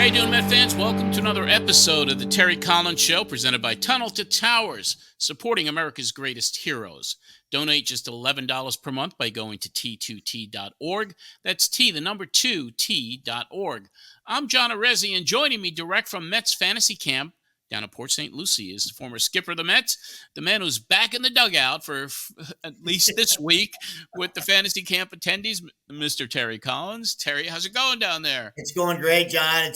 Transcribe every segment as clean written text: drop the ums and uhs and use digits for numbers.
you doing, Met fans? Welcome to another episode of the Terry Collins Show, presented by Tunnel to Towers, supporting America's greatest heroes. Donate just $11 per month by going to t2t.org. That's T, the number 2, t.org. I'm John Arezzi, and joining me direct from Mets Fantasy Camp down at Port Saint Lucie is the former skipper of the Mets, the man who's back in the dugout for at least this week with the fantasy camp attendees, Mr. Terry Collins. Terry, how's it going down there? It's going great, John.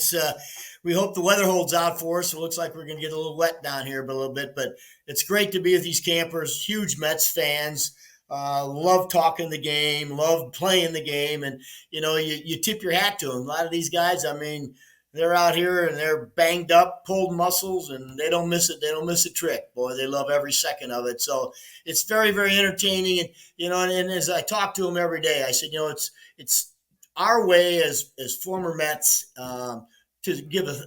We hope the weather holds out for us. It looks like we're going to get a little wet down here, but a little bit. But it's great to be with these campers, huge Mets fans. Love talking the game, love playing the game, and you tip your hat to them. A lot of these guys, I mean, they're out here and they're banged up, pulled muscles, and they don't miss it. They don't miss a trick. Boy, they love every second of it. So it's very, very entertaining. And as I talk to them every day, I said, it's our way as former Mets to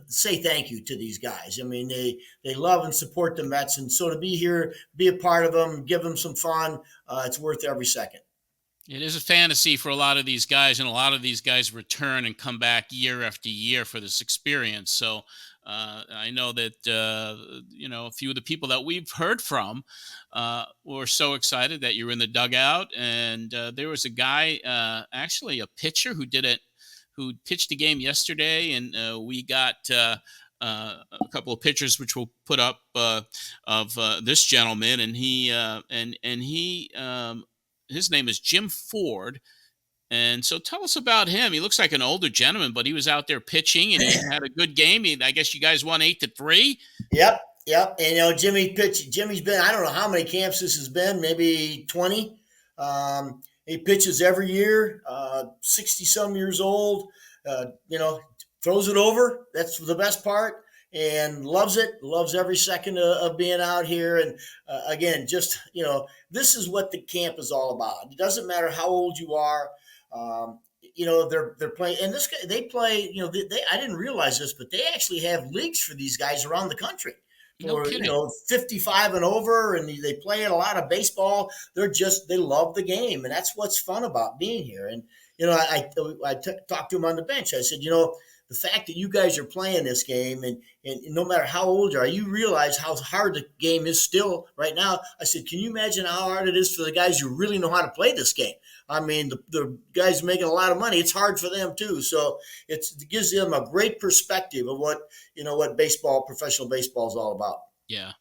say thank you to these guys. I mean, they love and support the Mets, and so to be here, be a part of them, give them some fun, it's worth every second. It is a fantasy for a lot of these guys, and a lot of these guys return and come back year after year for this experience. So I know that, a few of the people that we've heard from were so excited that you're in the dugout. And there was a guy, actually a pitcher who pitched a game yesterday, and we got a couple of pictures which we'll put up of this gentleman, and his name is Jim Ford. And so tell us about him. He looks like an older gentleman, but he was out there pitching and he had a good game. I guess you guys won 8-3. Yep. And Jimmy's been, I don't know how many camps this has been, maybe 20. He pitches every year, 60 some years old, throws it over. That's the best part. And loves every second of being out here. And again, this is what the camp is all about. It doesn't matter how old you are. They're playing, and they play. I didn't realize this, but they actually have leagues for these guys around the country. No kidding. 55 and over, and they play a lot of baseball. They love the game, and that's what's fun about being here. And I talked to him on the bench. I said, the fact that you guys are playing this game, and no matter how old you are, you realize how hard the game is still right now. I said, can you imagine how hard it is for the guys who really know how to play this game? I mean, the guys making a lot of money, it's hard for them too. So it gives them a great perspective of what professional baseball is all about. Yeah.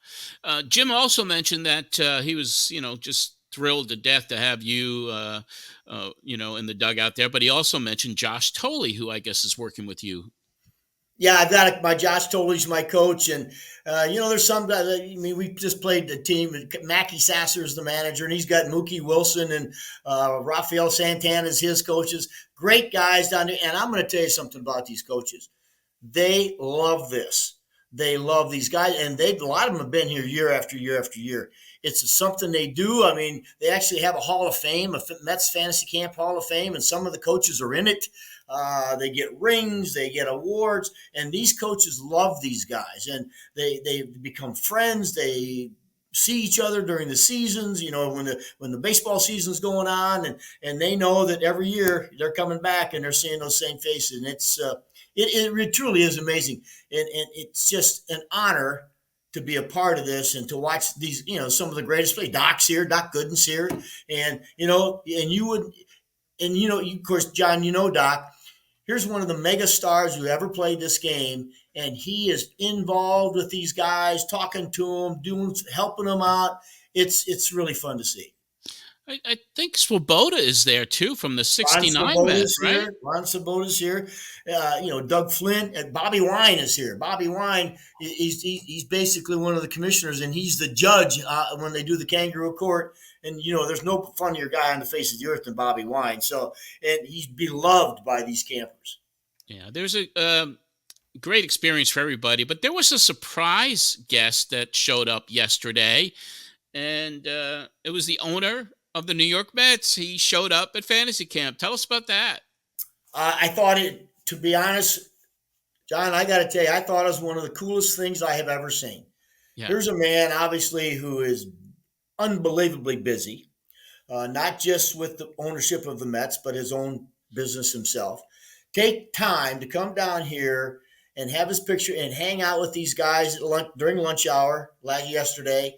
Jim also mentioned that he was, just thrilled to death to have you, in the dugout there. But he also mentioned Josh Tolley, who I guess is working with you. Yeah, I've got my Josh Tolley's my coach, and there's some guys. I mean, we just played the team. Mackie Sasser is the manager, and he's got Mookie Wilson and Rafael Santana as his coaches. Great guys down there, and I'm going to tell you something about these coaches. They love this. They love these guys, and a lot of them have been here year after year after year. It's something they do. I mean, they actually have a Hall of Fame, a Mets Fantasy Camp Hall of Fame, and some of the coaches are in it. They get rings, they get awards, and these coaches love these guys, and they become friends. They see each other during the seasons, when the baseball season's going on, and they know that every year they're coming back and they're seeing those same faces, and it truly is amazing, and it's just an honor to be a part of this and to watch these, some of the greatest play. Doc Gooden's here, and of course, John, Doc. Here's one of the mega stars who ever played this game, and he is involved with these guys, talking to them, helping them out. It's really fun to see. I think Swoboda is there too from the '69 Mets, right? Ron Swoboda's here. Doug Flint and Bobby Wine is here. Bobby Wine, he's basically one of the commissioners, and he's the judge when they do the Kangaroo Court. And there's no funnier guy on the face of the earth than Bobby Wine. So, and he's beloved by these campers. Yeah, there's a great experience for everybody. But there was a surprise guest that showed up yesterday, and it was the owner of the New York Mets. He showed up at fantasy camp. Tell us about that. I thought to be honest, John, I got to tell you, I thought it was one of the coolest things I have ever seen. Yeah. Here's a man, obviously, who is unbelievably busy, not just with the ownership of the Mets, but his own business himself. Take time to come down here and have his picture and hang out with these guys at during lunch hour yesterday,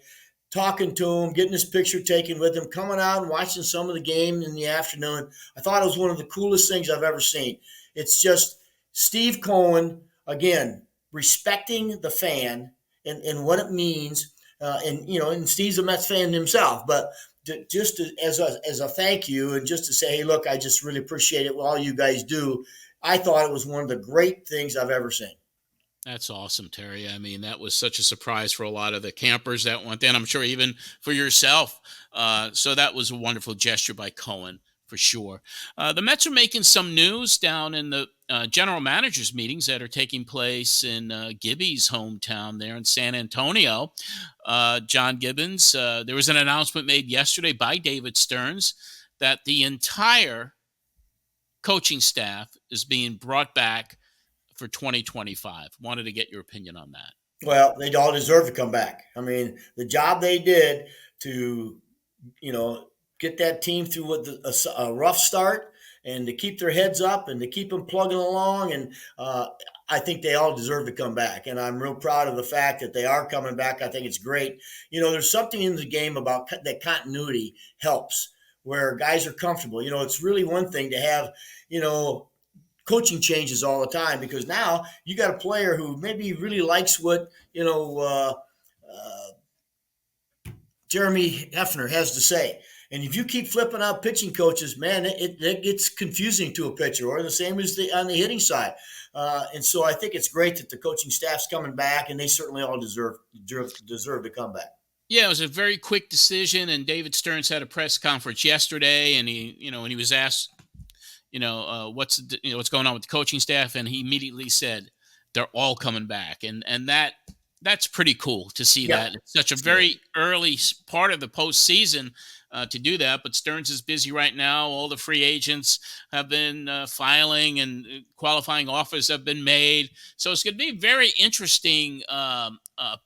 talking to him, getting his picture taken with him, coming out and watching some of the game in the afternoon. I thought it was one of the coolest things I've ever seen. It's just Steve Cohen, again, respecting the fan and what it means. And Steve's a Mets fan himself, but as a thank you and just to say, hey, look, I just really appreciate it, what all you guys do. I thought it was one of the great things I've ever seen. That's awesome, Terry. I mean, that was such a surprise for a lot of the campers that went in. I'm sure even for yourself. So that was a wonderful gesture by Cohen for sure. The Mets are making some news down in the general managers meetings that are taking place in Gibby's hometown there in San Antonio. John Gibbons, there was an announcement made yesterday by David Stearns that the entire coaching staff is being brought back for 2025. Wanted to get your opinion on that. Well, they all deserve to come back. I mean, the job they did to, get that team through a rough start and to keep their heads up and to keep them plugging along. And I think they all deserve to come back. And I'm real proud of the fact that they are coming back. I think it's great. There's something in the game about that continuity helps where guys are comfortable. It's really one thing to have, coaching changes all the time because now you got a player who maybe really likes what Jeremy Hefner has to say. And if you keep flipping out pitching coaches, man, it gets confusing to a pitcher, or the same as on the hitting side. And so I think it's great that the coaching staff's coming back, and they certainly all deserve to come back. Yeah, it was a very quick decision, and David Stearns had a press conference yesterday, and he was asked, what's going on with the coaching staff, and he immediately said they're all coming back, and that's pretty cool to see that. It's such a very early part of the postseason to do that, but Stearns is busy right now. All the free agents have been filing, and qualifying offers have been made, so it's going to be a very interesting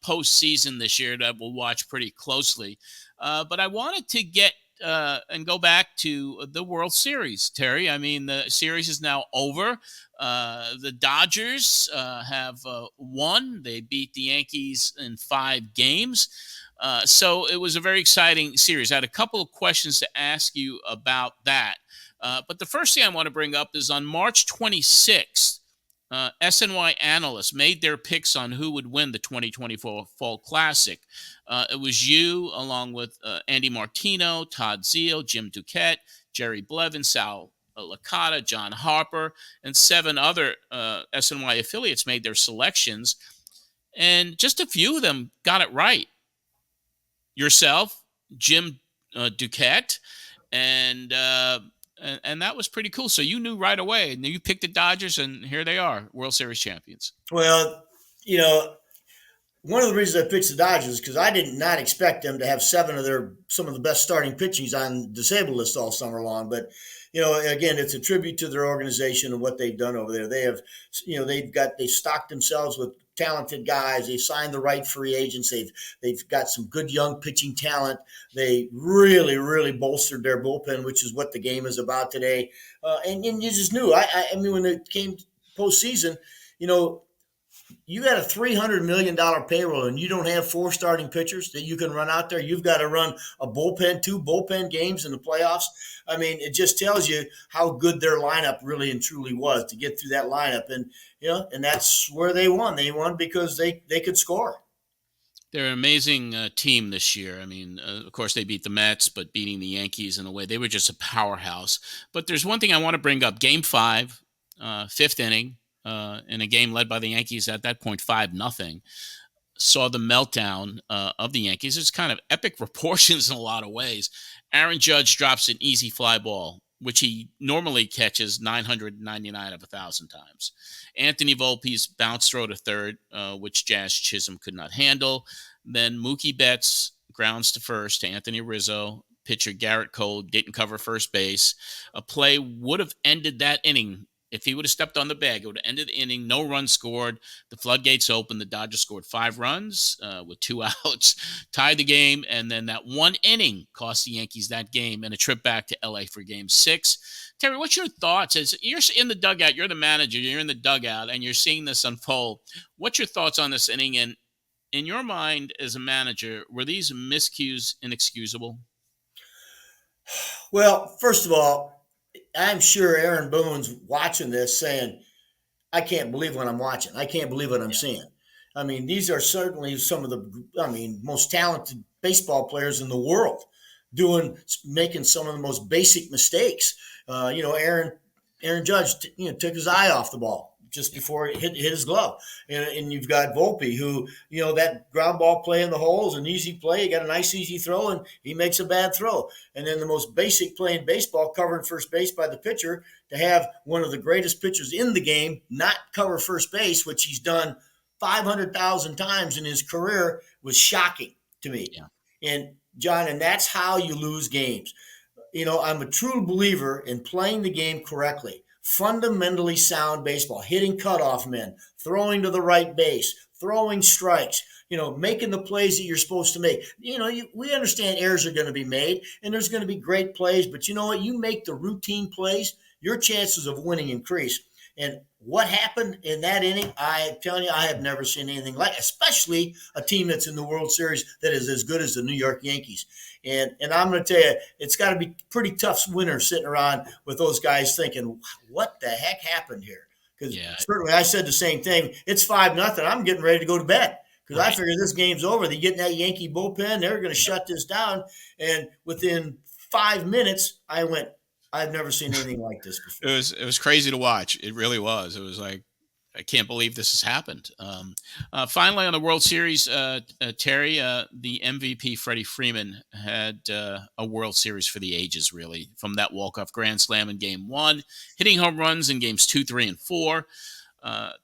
postseason this year that we'll watch pretty closely. But I wanted to get and go back to the World Series, Terry. I mean, the series is now over. The Dodgers have won. They beat the Yankees in 5 games. So it was a very exciting series. I had a couple of questions to ask you about that. But the first thing I want to bring up is on March 26th, SNY analysts made their picks on who would win the 2024 Fall Classic. It was you, along with Andy Martino, Todd Zeal, Jim Duquette, Jerry Blevin, Sal Licata, John Harper, and 7 other SNY affiliates made their selections. And just a few of them got it right. Yourself, Jim Duquette, and that was pretty cool. So you knew right away, and you picked the Dodgers, and here they are, World Series champions. Well, one of the reasons I pitched the Dodgers is because I did not expect them to have some of the best starting pitchings on disabled list all summer long. But again, it's a tribute to their organization and what they've done over there. They have, they've stocked themselves with talented guys. They've signed the right free agents. They've got some good young pitching talent. They really, really bolstered their bullpen, which is what the game is about today. And you just knew. I mean, when it came postseason, you got a $300 million payroll and you don't have 4 starting pitchers that you can run out there. You've got to run 2 bullpen games in the playoffs. I mean, it just tells you how good their lineup really and truly was to get through that lineup. And, and that's where they won. They won because they could score. They're an amazing team this year. I mean, of course, they beat the Mets, but beating the Yankees in a way, they were just a powerhouse. But there's one thing I want to bring up. Game 5, 5th inning, in a game led by the Yankees at that point, 5-0, saw the meltdown of the Yankees. It's kind of epic proportions in a lot of ways. Aaron Judge drops an easy fly ball, which he normally catches 999 of 1,000 times. Anthony Volpe's bounce throw to third, which Jazz Chisholm could not handle. Then Mookie Betts grounds to first to Anthony Rizzo. Pitcher Garrett Cole didn't cover first base. A play would have ended that inning If he would have stepped on the bag, it would have ended the inning, no runs scored. The floodgates opened. The Dodgers scored 5 runs with 2 outs, tied the game, and then that one inning cost the Yankees that game and a trip back to LA for Game 6. Terry, what's your thoughts? As you're in the dugout, you're the manager, you're in the dugout, and you're seeing this unfold. What's your thoughts on this inning? And in your mind as a manager, were these miscues inexcusable? Well, first of all, I'm sure Aaron Boone's watching this saying, I can't believe what I'm watching. I can't believe what I'm Yeah. seeing. I mean, these are certainly some of the, most talented baseball players in the world making some of the most basic mistakes. Aaron Judge, took his eye off the ball just before it hit his glove. And you've got Volpe, who, that ground ball play in the hole is an easy play. He got a nice, easy throw, and he makes a bad throw. And then the most basic play in baseball, covering first base by the pitcher, to have one of the greatest pitchers in the game not cover first base, which he's done 500,000 times in his career, was shocking to me. Yeah. And John, and that's how you lose games. I'm a true believer in playing the game correctly. Fundamentally sound baseball, hitting cutoff men, throwing to the right base, throwing strikes, making the plays that you're supposed to make. We understand errors are going to be made and there's going to be great plays, but you know what? You make the routine plays, your chances of winning increase. And what happened in that inning, I'm telling you, I have never seen anything like, especially a team that's in the World Series that is as good as the New York Yankees. And I'm going to tell you, it's got to be pretty tough winter sitting around with those guys thinking, what the heck happened here? Because certainly I said the same thing. It's 5-0. I'm getting ready to go to bed because I figured this game's over. They get in that Yankee bullpen. They're going to shut this down. And within 5 minutes, I went, I've never seen anything like this before. It was crazy to watch. It really was. It was like, I can't believe this has happened. Finally, on the World Series, Terry, the MVP Freddie Freeman had a World Series for the ages, really, from that walk-off grand slam in Game 1, hitting home runs in Games 2, 3, and 4.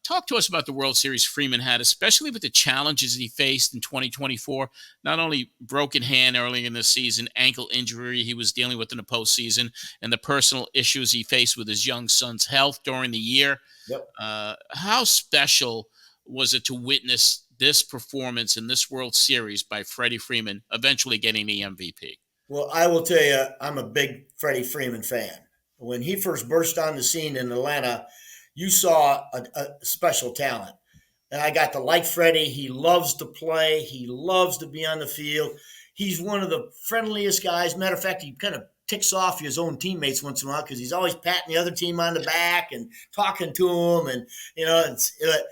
Talk to us about the World Series Freeman had, especially with the challenges he faced in 2024. Not only broken hand early in the season, ankle injury he was dealing with in the postseason, and the personal issues he faced with his young son's health during the year. Yep. How special was it to witness this performance in this World Series by Freddie Freeman, eventually getting the MVP? Well, I will tell you, I'm a big Freddie Freeman fan. When he first burst on the scene in Atlanta, you saw a special talent. And I got to like Freddie. He loves to play. He loves to be on the field. He's one of the friendliest guys. Matter of fact, he kind of ticks off his own teammates once in a while because he's always patting the other team on the back and talking to them. And,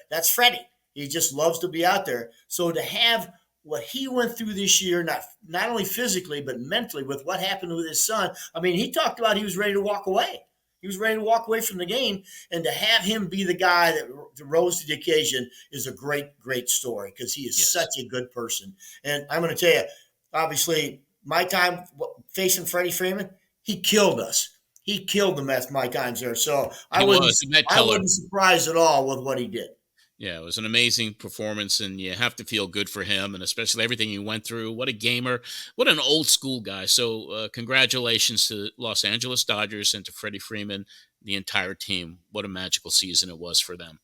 that's Freddie. He just loves to be out there. So to have what he went through this year, not only physically, but mentally with what happened with his son, he talked about he was ready to walk away. He was ready to walk away from the game, and to have him be the guy that rose to the occasion is a great, great story because he is such a good person. And I'm going to tell you, obviously, my time facing Freddie Freeman, he killed us. He killed the Mets my times there. So I wasn't surprised at all with what he did. Yeah, it was an amazing performance, and you have to feel good for him, and especially everything he went through. What a gamer. What an old school guy. So congratulations to Los Angeles Dodgers and to Freddie Freeman, the entire team. What a magical season it was for them.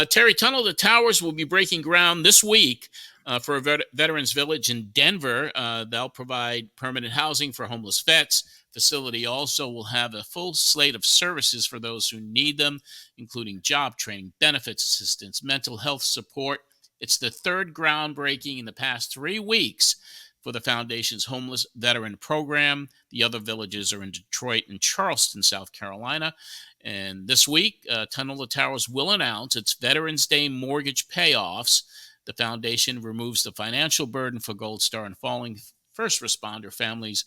Terry, Tunnel to Towers will be breaking ground this week for a Veterans Village in Denver. They'll provide permanent housing for homeless vets. Facility also will have a full slate of services for those who need them, including job training, benefits assistance, mental health support. It's the third groundbreaking in the past 3 weeks for the Foundation's Homeless Veteran Program. The other villages are in Detroit and Charleston, South Carolina. And this week, Tunnel to Towers will announce its Veterans Day mortgage payoffs. The foundation removes the financial burden for Gold Star and falling first responder families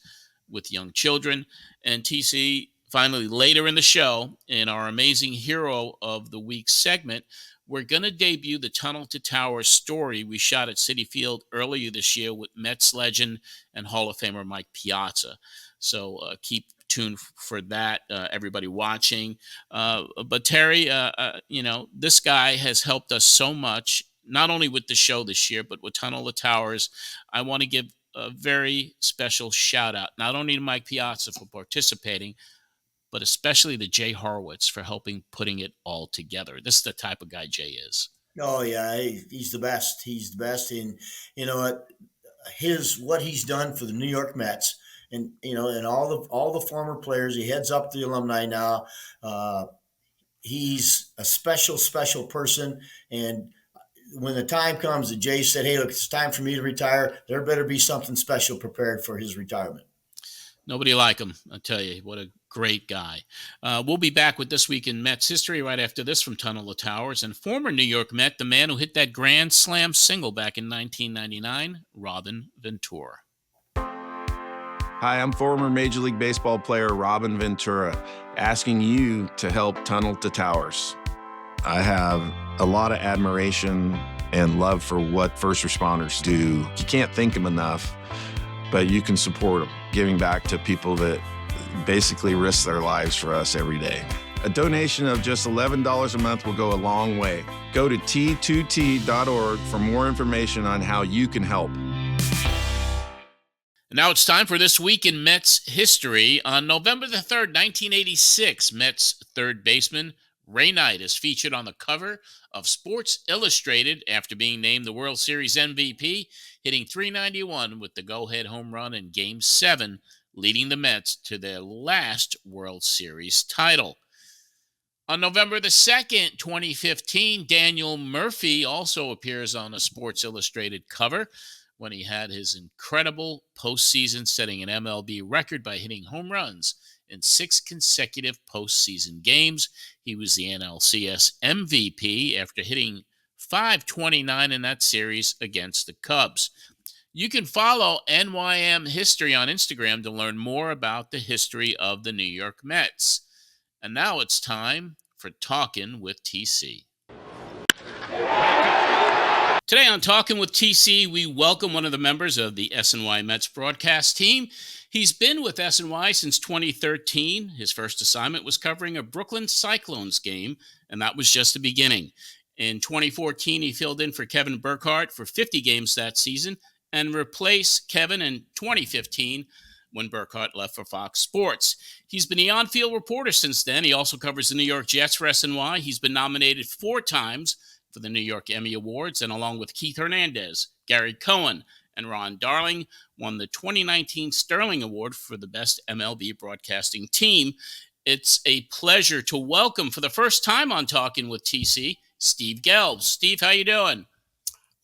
with young children. And TC, finally, later in the show, in our Amazing Hero of the Week segment, we're going to debut the Tunnel to Towers story we shot at Citi Field earlier this year with Mets legend and Hall of Famer Mike Piazza. So keep tuned for that, everybody watching. But Terry, this guy has helped us so much, not only with the show this year, but with Tunnel to Towers. I want to give a very special shout out, not only to Mike Piazza for participating, but especially to Jay Horwitz for helping putting it all together. This is the type of guy Jay is. Oh yeah, he's the best. He's the best. And you know what he's done for the New York Mets, and and all the former players. He heads up the alumni now. Uh, he's a special person. And when the time comes that Jay said, "Hey, look, it's time for me to retire," there better be something special prepared for his retirement. Nobody like him, I tell you. What a great guy. We'll be back with This Week in Mets history right after this from Tunnel to Towers. And former New York Met, the man who hit that grand slam single back in 1999, Robin Ventura. Hi, I'm former Major League Baseball player Robin Ventura, asking you to help Tunnel to Towers. I have a lot of admiration and love for what first responders do. You can't thank them enough, but you can support them, giving back to people that basically risk their lives for us every day. A donation of just $11 a month will go a long way. Go to t2t.org for more information on how you can help. Now it's time for This Week in Mets history. On November the 3rd, 1986, Mets third baseman Ray Knight is featured on the cover of Sports Illustrated after being named the World Series MVP, hitting .391 with the go-ahead home run in Game 7, leading the Mets to their last World Series title. On November the 2nd, 2015, Daniel Murphy also appears on a Sports Illustrated cover when he had his incredible postseason, setting an MLB record by hitting home runs in 6 consecutive postseason games. He was the NLCS MVP after hitting .529 in that series against the Cubs. You can follow NYM History on Instagram to learn more about the history of the New York Mets. And now it's time for Talkin with TC. Today on Talkin with TC, we welcome one of the members of the SNY Mets broadcast team. He's been with SNY since 2013. His first assignment was covering a Brooklyn Cyclones game, and that was just the beginning. In 2014, he filled in for Kevin Burkhardt for 50 games that season and replaced Kevin in 2015 when Burkhardt left for Fox Sports. He's been the on-field reporter since then. He also covers the New York Jets for SNY. He's been nominated 4 times for the New York Emmy Awards, and along with Keith Hernandez, Gary Cohen, and Ron Darling, won the 2019 Sterling Award for the Best MLB Broadcasting Team. It's a pleasure to welcome for the first time on Talkin with TC, Steve Gelbs. Steve, how you doing?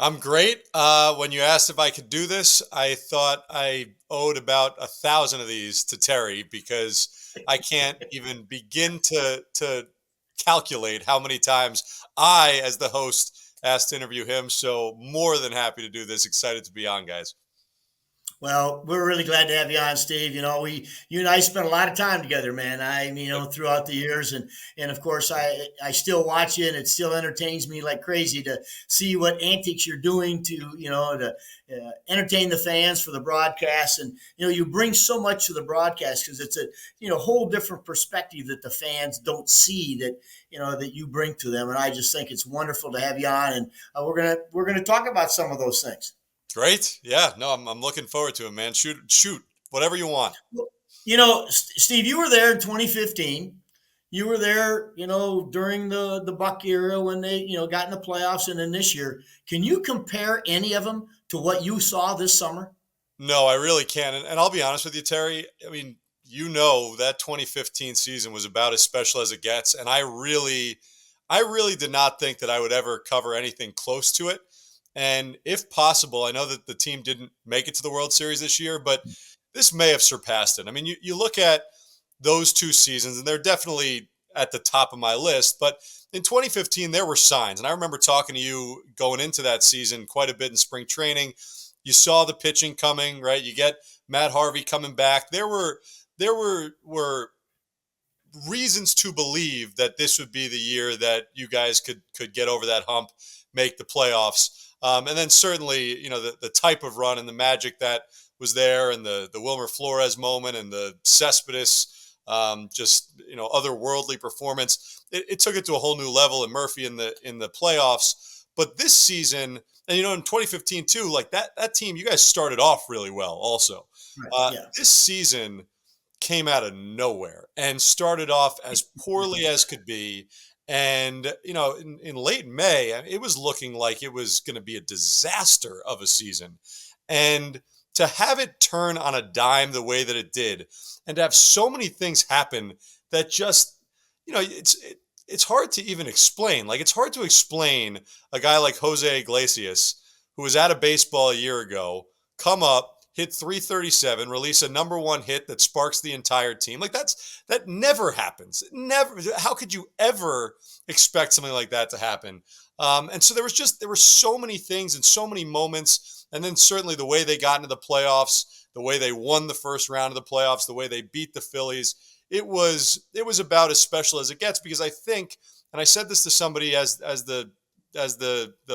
I'm great. When you asked if I could do this, I thought I owed about 1,000 of these to Terry because I can't even begin to calculate how many times I, as the host, asked to interview him. So more than happy to do this. Excited to be on, guys. Well, we're really glad to have you on, Steve. You and I spent a lot of time together, man. Throughout the years, and of course, I still watch you, and it still entertains me like crazy to see what antics you're doing to entertain the fans for the broadcast. And you bring so much to the broadcast because it's a whole different perspective that the fans don't see that you bring to them. And I just think it's wonderful to have you on, and we're gonna talk about some of those things. Great. Yeah, no, I'm looking forward to it, man. Shoot, whatever you want. Steve, you were there in 2015. You were there, during the Buck era when they, got in the playoffs, and then this year. Can you compare any of them to what you saw this summer? No, I really can't. And I'll be honest with you, Terry. I mean, that 2015 season was about as special as it gets. And I really did not think that I would ever cover anything close to it. And if possible, I know that the team didn't make it to the World Series this year, but this may have surpassed it. I mean, you look at those 2 seasons, and they're definitely at the top of my list. But in 2015, there were signs. And I remember talking to you going into that season quite a bit in spring training. You saw the pitching coming, right? You get Matt Harvey coming back. There were reasons to believe that this would be the year that you guys could get over that hump, make the playoffs. And then certainly, the type of run and the magic that was there, and the Wilmer Flores moment and the Cespedes, otherworldly performance. It took it to a whole new level, and Murphy in the playoffs. But this season, and in 2015 too, like that team, you guys started off really well also. Right, yeah. This season, came out of nowhere and started off as poorly as could be. And, in late May, it was looking like it was going to be a disaster of a season. And to have it turn on a dime the way that it did, and to have so many things happen that just, it's hard to even explain. Like, it's hard to explain a guy like Jose Iglesias, who was out of baseball a year ago, come up, hit 337, release a number one hit that sparks the entire team. Like, that never happens. Never. How could you ever expect something like that to happen? And so there were so many things and so many moments. And then certainly the way they got into the playoffs, the way they won the first round of the playoffs, the way they beat the Phillies. It was about as special as it gets, because I think, and I said this to somebody as the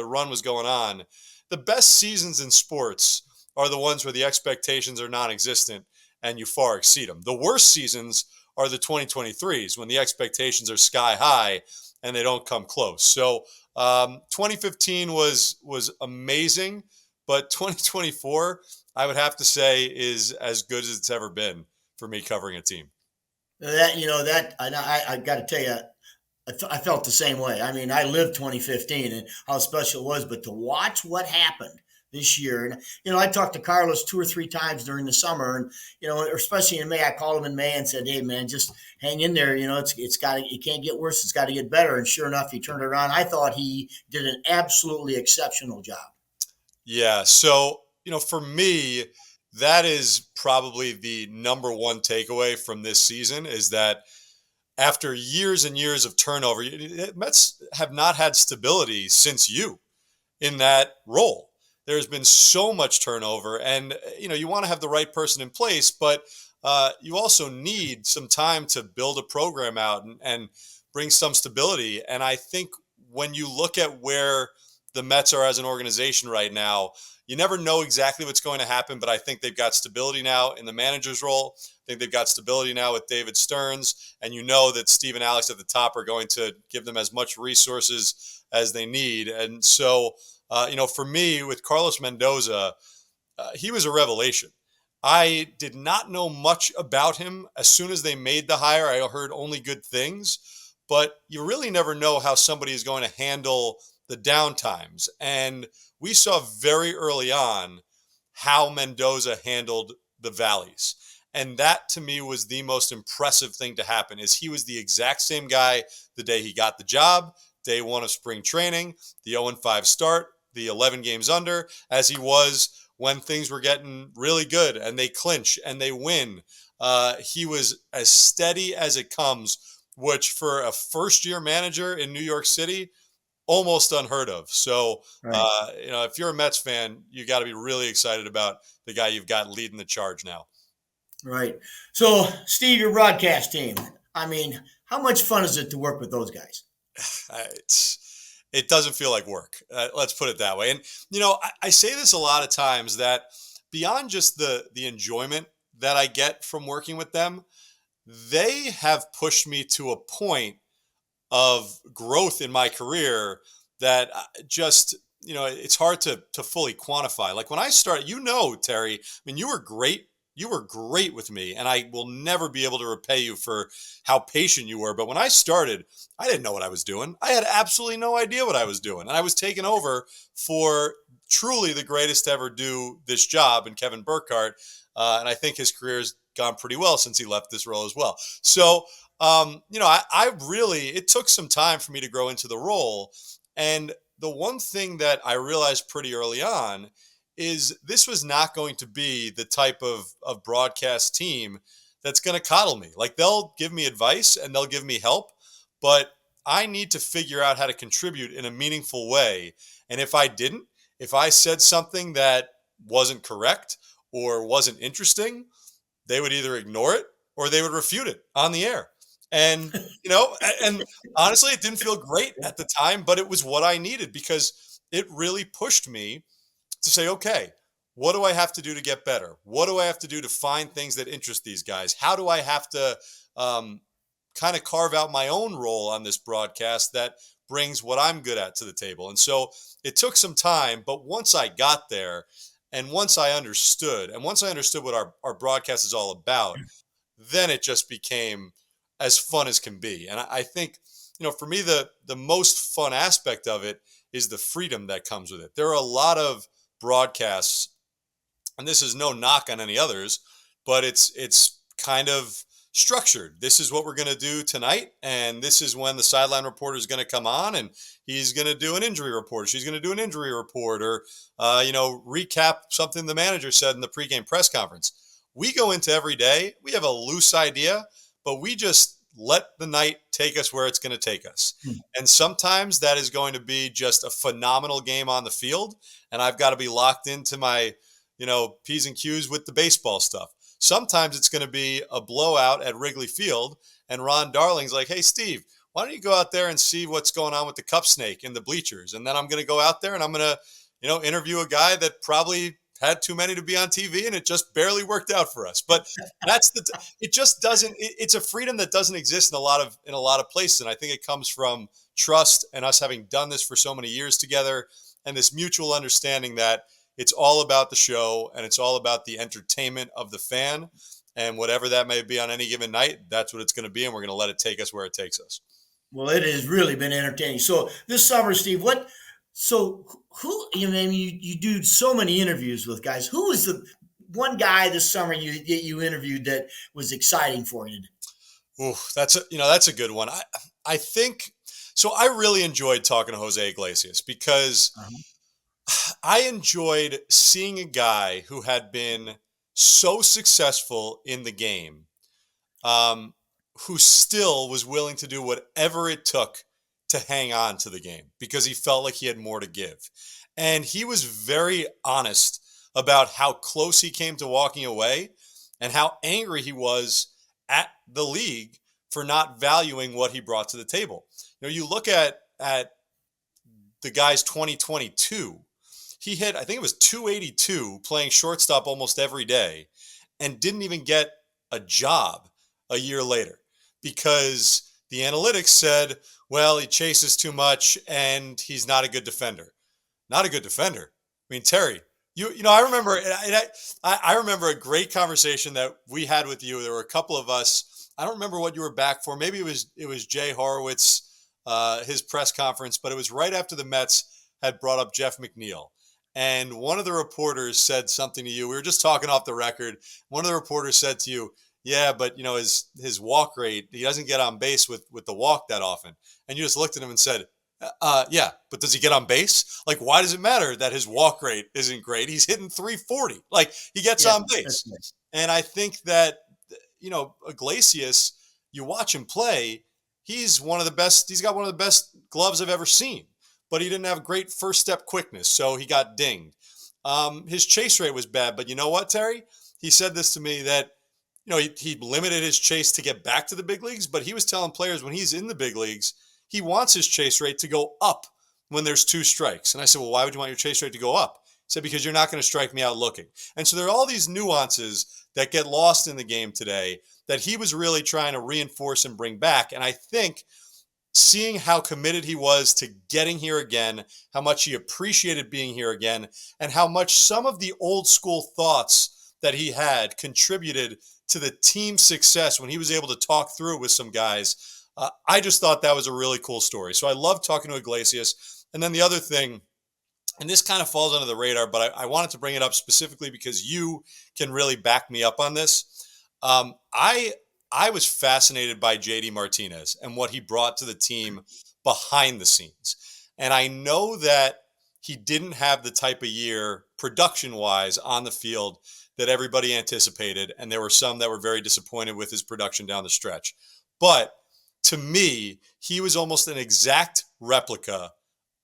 run was going on, the best seasons in sports are the ones where the expectations are non-existent and you far exceed them. The worst seasons are the 2023s, when the expectations are sky high and they don't come close. So 2015 was amazing, but 2024, I would have to say, is as good as it's ever been for me covering a team. I got to tell you, I felt the same way. I mean, I lived 2015 and how special it was, but to watch what happened this year, and I talked to Carlos 2 or 3 times during the summer, and especially in May, I called him in May and said, "Hey, man, just hang in there. It can't get worse. It's got to get better." And sure enough, he turned it around. I thought he did an absolutely exceptional job. Yeah. So for me, that is probably the number one takeaway from this season, is that after years and years of turnover, Mets have not had stability since you in that role. There's been so much turnover, and you want to have the right person in place, but you also need some time to build a program out and bring some stability. And I think when you look at where the Mets are as an organization right now, you never know exactly what's going to happen, but I think they've got stability now in the manager's role. I think they've got stability now with David Stearns, and that Steve and Alex at the top are going to give them as much resources as they need. And so, for me, with Carlos Mendoza, he was a revelation. I did not know much about him. As soon as they made the hire, I heard only good things, but you really never know how somebody is going to handle the downtimes. And we saw very early on how Mendoza handled the valleys. And that, to me, was the most impressive thing to happen, is he was the exact same guy the day he got the job, day one of spring training, the 0-5 start, the 11 games under, as he was when things were getting really good and they clinch and they win. He was as steady as it comes, which for a first-year manager in New York City, almost unheard of. So, Right. if you're a Mets fan, you got to be really excited about the guy you've got leading the charge now. Right. So, Steve, your broadcast team, I mean, how much fun is it to work with those guys? It doesn't feel like work. Let's put it that way. And, I say this a lot of times, that beyond just the enjoyment that I get from working with them, they have pushed me to a point of growth in my career that just, it's hard to fully quantify. Like when I started, Terry, I mean, you were great. You were great with me, and I will never be able to repay you for how patient you were. But when I started, I didn't know what I was doing. I had absolutely no idea what I was doing. And I was taking over for truly the greatest to ever do this job, in Kevin Burkhardt. And I think his career's gone pretty well since he left this role as well. So, I really, it took some time for me to grow into the role. And the one thing that I realized pretty early on is this was not going to be the type of broadcast team that's going to coddle me. Like, they'll give me advice and they'll give me help, but I need to figure out how to contribute in a meaningful way. And if I said something that wasn't correct or wasn't interesting, they would either ignore it or they would refute it on the air. And, and honestly, it didn't feel great at the time, but it was what I needed, because it really pushed me to say, okay, what do I have to do to get better? What do I have to do to find things that interest these guys? How do I have to kind of carve out my own role on this broadcast that brings what I'm good at to the table? And so it took some time, but once I got there and once I understood what our broadcast is all about, then it just became as fun as can be. And I think, for me, the most fun aspect of it is the freedom that comes with it. There are a lot of broadcasts, and this is no knock on any others, but it's kind of structured. This is what we're going to do tonight, and this is when the sideline reporter is going to come on, and he's going to do an injury report. She's going to do an injury report, or recap something the manager said in the pregame press conference. We go into every day. We have a loose idea, but we just let the night take us where it's going to take us. And sometimes that is going to be just a phenomenal game on the field, and I've got to be locked into my P's and Q's with the baseball stuff. Sometimes it's going to be a blowout at Wrigley Field, and Ron Darling's like, hey, Steve, why don't you go out there and see what's going on with the cup snake in the bleachers? And then I'm going to go out there and I'm going to, interview a guy that probably had too many to be on TV, and it just barely worked out for us. But it just doesn't, it's a freedom that doesn't exist in a lot of places. And I think it comes from trust and us having done this for so many years together, and this mutual understanding that it's all about the show and it's all about the entertainment of the fan, and whatever that may be on any given night, that's what it's going to be. And we're going to let it take us where it takes us. Well, it has really been entertaining. So this summer, Steve, you do so many interviews with guys. Who was the one guy this summer you interviewed that was exciting for you? Ooh, that's a good one. I think so. I really enjoyed talking to Jose Iglesias because I enjoyed seeing a guy who had been so successful in the game, who still was willing to do whatever it took to hang on to the game because he felt like he had more to give. And he was very honest about how close he came to walking away and how angry he was at the league for not valuing what he brought to the table. You look at the guy's 2022, he hit, I think it was 282 playing shortstop almost every day, and didn't even get a job a year later because the analytics said, well, he chases too much and he's not a good defender. Not a good defender. I mean, Terry, I remember, I remember a great conversation that we had with you. There were a couple of us. I don't remember what you were back for. Maybe it was Jay Horowitz, his press conference, but it was right after the Mets had brought up Jeff McNeil. And one of the reporters said something to you. We were just talking off the record. One of the reporters said to you, yeah, but his walk rate, he doesn't get on base with the walk that often. And you just looked at him and said, yeah, but does he get on base? Like, why does it matter that his walk rate isn't great? He's hitting 340. Like, he gets on base. Nice. And I think that, Iglesias, you watch him play, he's one of the best. He's got one of the best gloves I've ever seen. But he didn't have great first step quickness, so he got dinged. His chase rate was bad, but you know what, Terry? He said this to me that, he limited his chase to get back to the big leagues, but he was telling players when he's in the big leagues, he wants his chase rate to go up when there's 2 strikes. And I said, well, why would you want your chase rate to go up? He said, because you're not going to strike me out looking. And so there are all these nuances that get lost in the game today that he was really trying to reinforce and bring back. And I think seeing how committed he was to getting here again, how much he appreciated being here again, and how much some of the old school thoughts that he had contributed to the team's success when he was able to talk through it with some guys. I just thought that was a really cool story. So I love talking to Iglesias. And then the other thing, and this kind of falls under the radar, but I wanted to bring it up specifically because you can really back me up on this. I was fascinated by JD Martinez and what he brought to the team behind the scenes. And I know that he didn't have the type of year production-wise on the field that everybody anticipated. And there were some that were very disappointed with his production down the stretch. But to me, he was almost an exact replica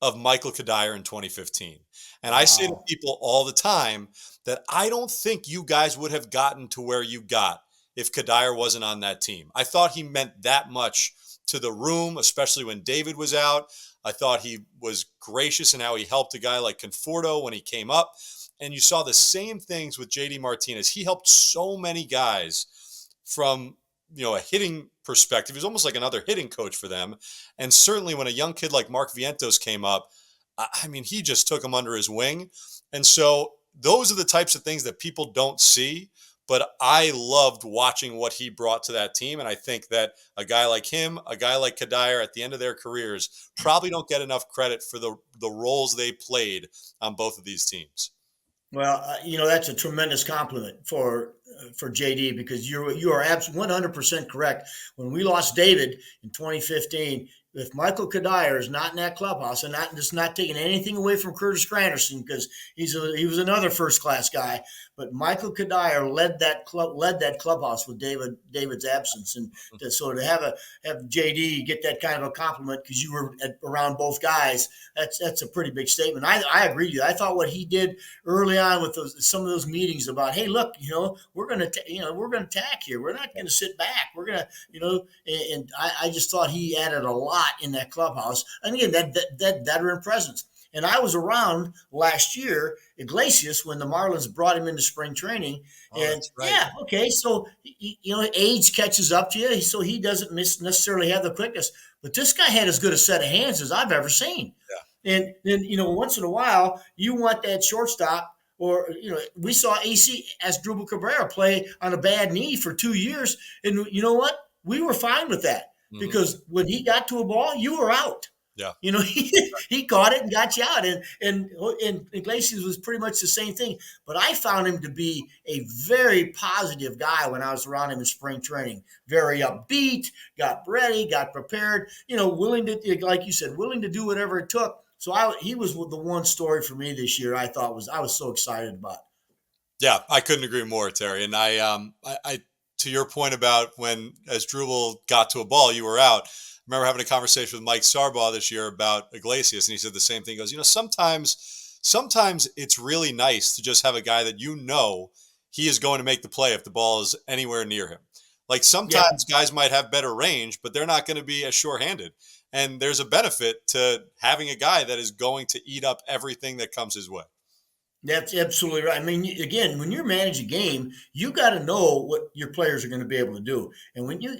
of Michael Kadire in 2015. And I say to people all the time that I don't think you guys would have gotten to where you got if Kadire wasn't on that team. I thought he meant that much to the room, especially when David was out. I thought he was gracious in how he helped a guy like Conforto when he came up. And you saw the same things with JD Martinez. He helped so many guys from, a hitting perspective. He was almost like another hitting coach for them. And certainly when a young kid like Mark Vientos came up, I mean, he just took him under his wing. And so those are the types of things that people don't see. but I loved watching what he brought to that team. And I think that a guy like him, a guy like Kadire at the end of their careers probably don't get enough credit for the roles they played on both of these teams. Well, that's a tremendous compliment for JD, because you are absolutely 100% correct. When we lost David in 2015, if Michael Kadire is not in that clubhouse, and not taking anything away from Curtis Granderson, because he was another first class guy, but Michael Kadire led that clubhouse with David's absence, and to have JD get that kind of a compliment because you were around both guys, that's a pretty big statement. I agree with you. I thought what he did early on with some of those meetings about, hey, look, we're going to attack here. We're not going to sit back. We're going to, and I just thought he added a lot in that clubhouse. And again, that veteran presence. And I was around last year, Iglesias, when the Marlins brought him into spring training. And right. Yeah, okay, so age catches up to you, so he doesn't necessarily have the quickness. But this guy had as good a set of hands as I've ever seen. Yeah. And then once in a while, you want that shortstop. Or, we saw AC Asdrubal Cabrera play on a bad knee for 2 years. And you know what? We were fine with that, because when he got to a ball, you were out. Yeah. He caught it and got you out. And Iglesias was pretty much the same thing. But I found him to be a very positive guy when I was around him in spring training. Very upbeat, got ready, got prepared, willing to, like you said, willing to do whatever it took. So he was the one story for me this year I was so excited about. Yeah, I couldn't agree more, Terry. And I to your point about when Asdrubal got to a ball, you were out. I remember having a conversation with Mike Sarbaugh this year about Iglesias, and he said the same thing. He goes, sometimes it's really nice to just have a guy that he is going to make the play if the ball is anywhere near him. Like sometimes guys might have better range, but they're not going to be as sure-handed. And there's a benefit to having a guy that is going to eat up everything that comes his way. That's absolutely right. I mean, again, when you're managing a game, you got to know what your players are going to be able to do. And when you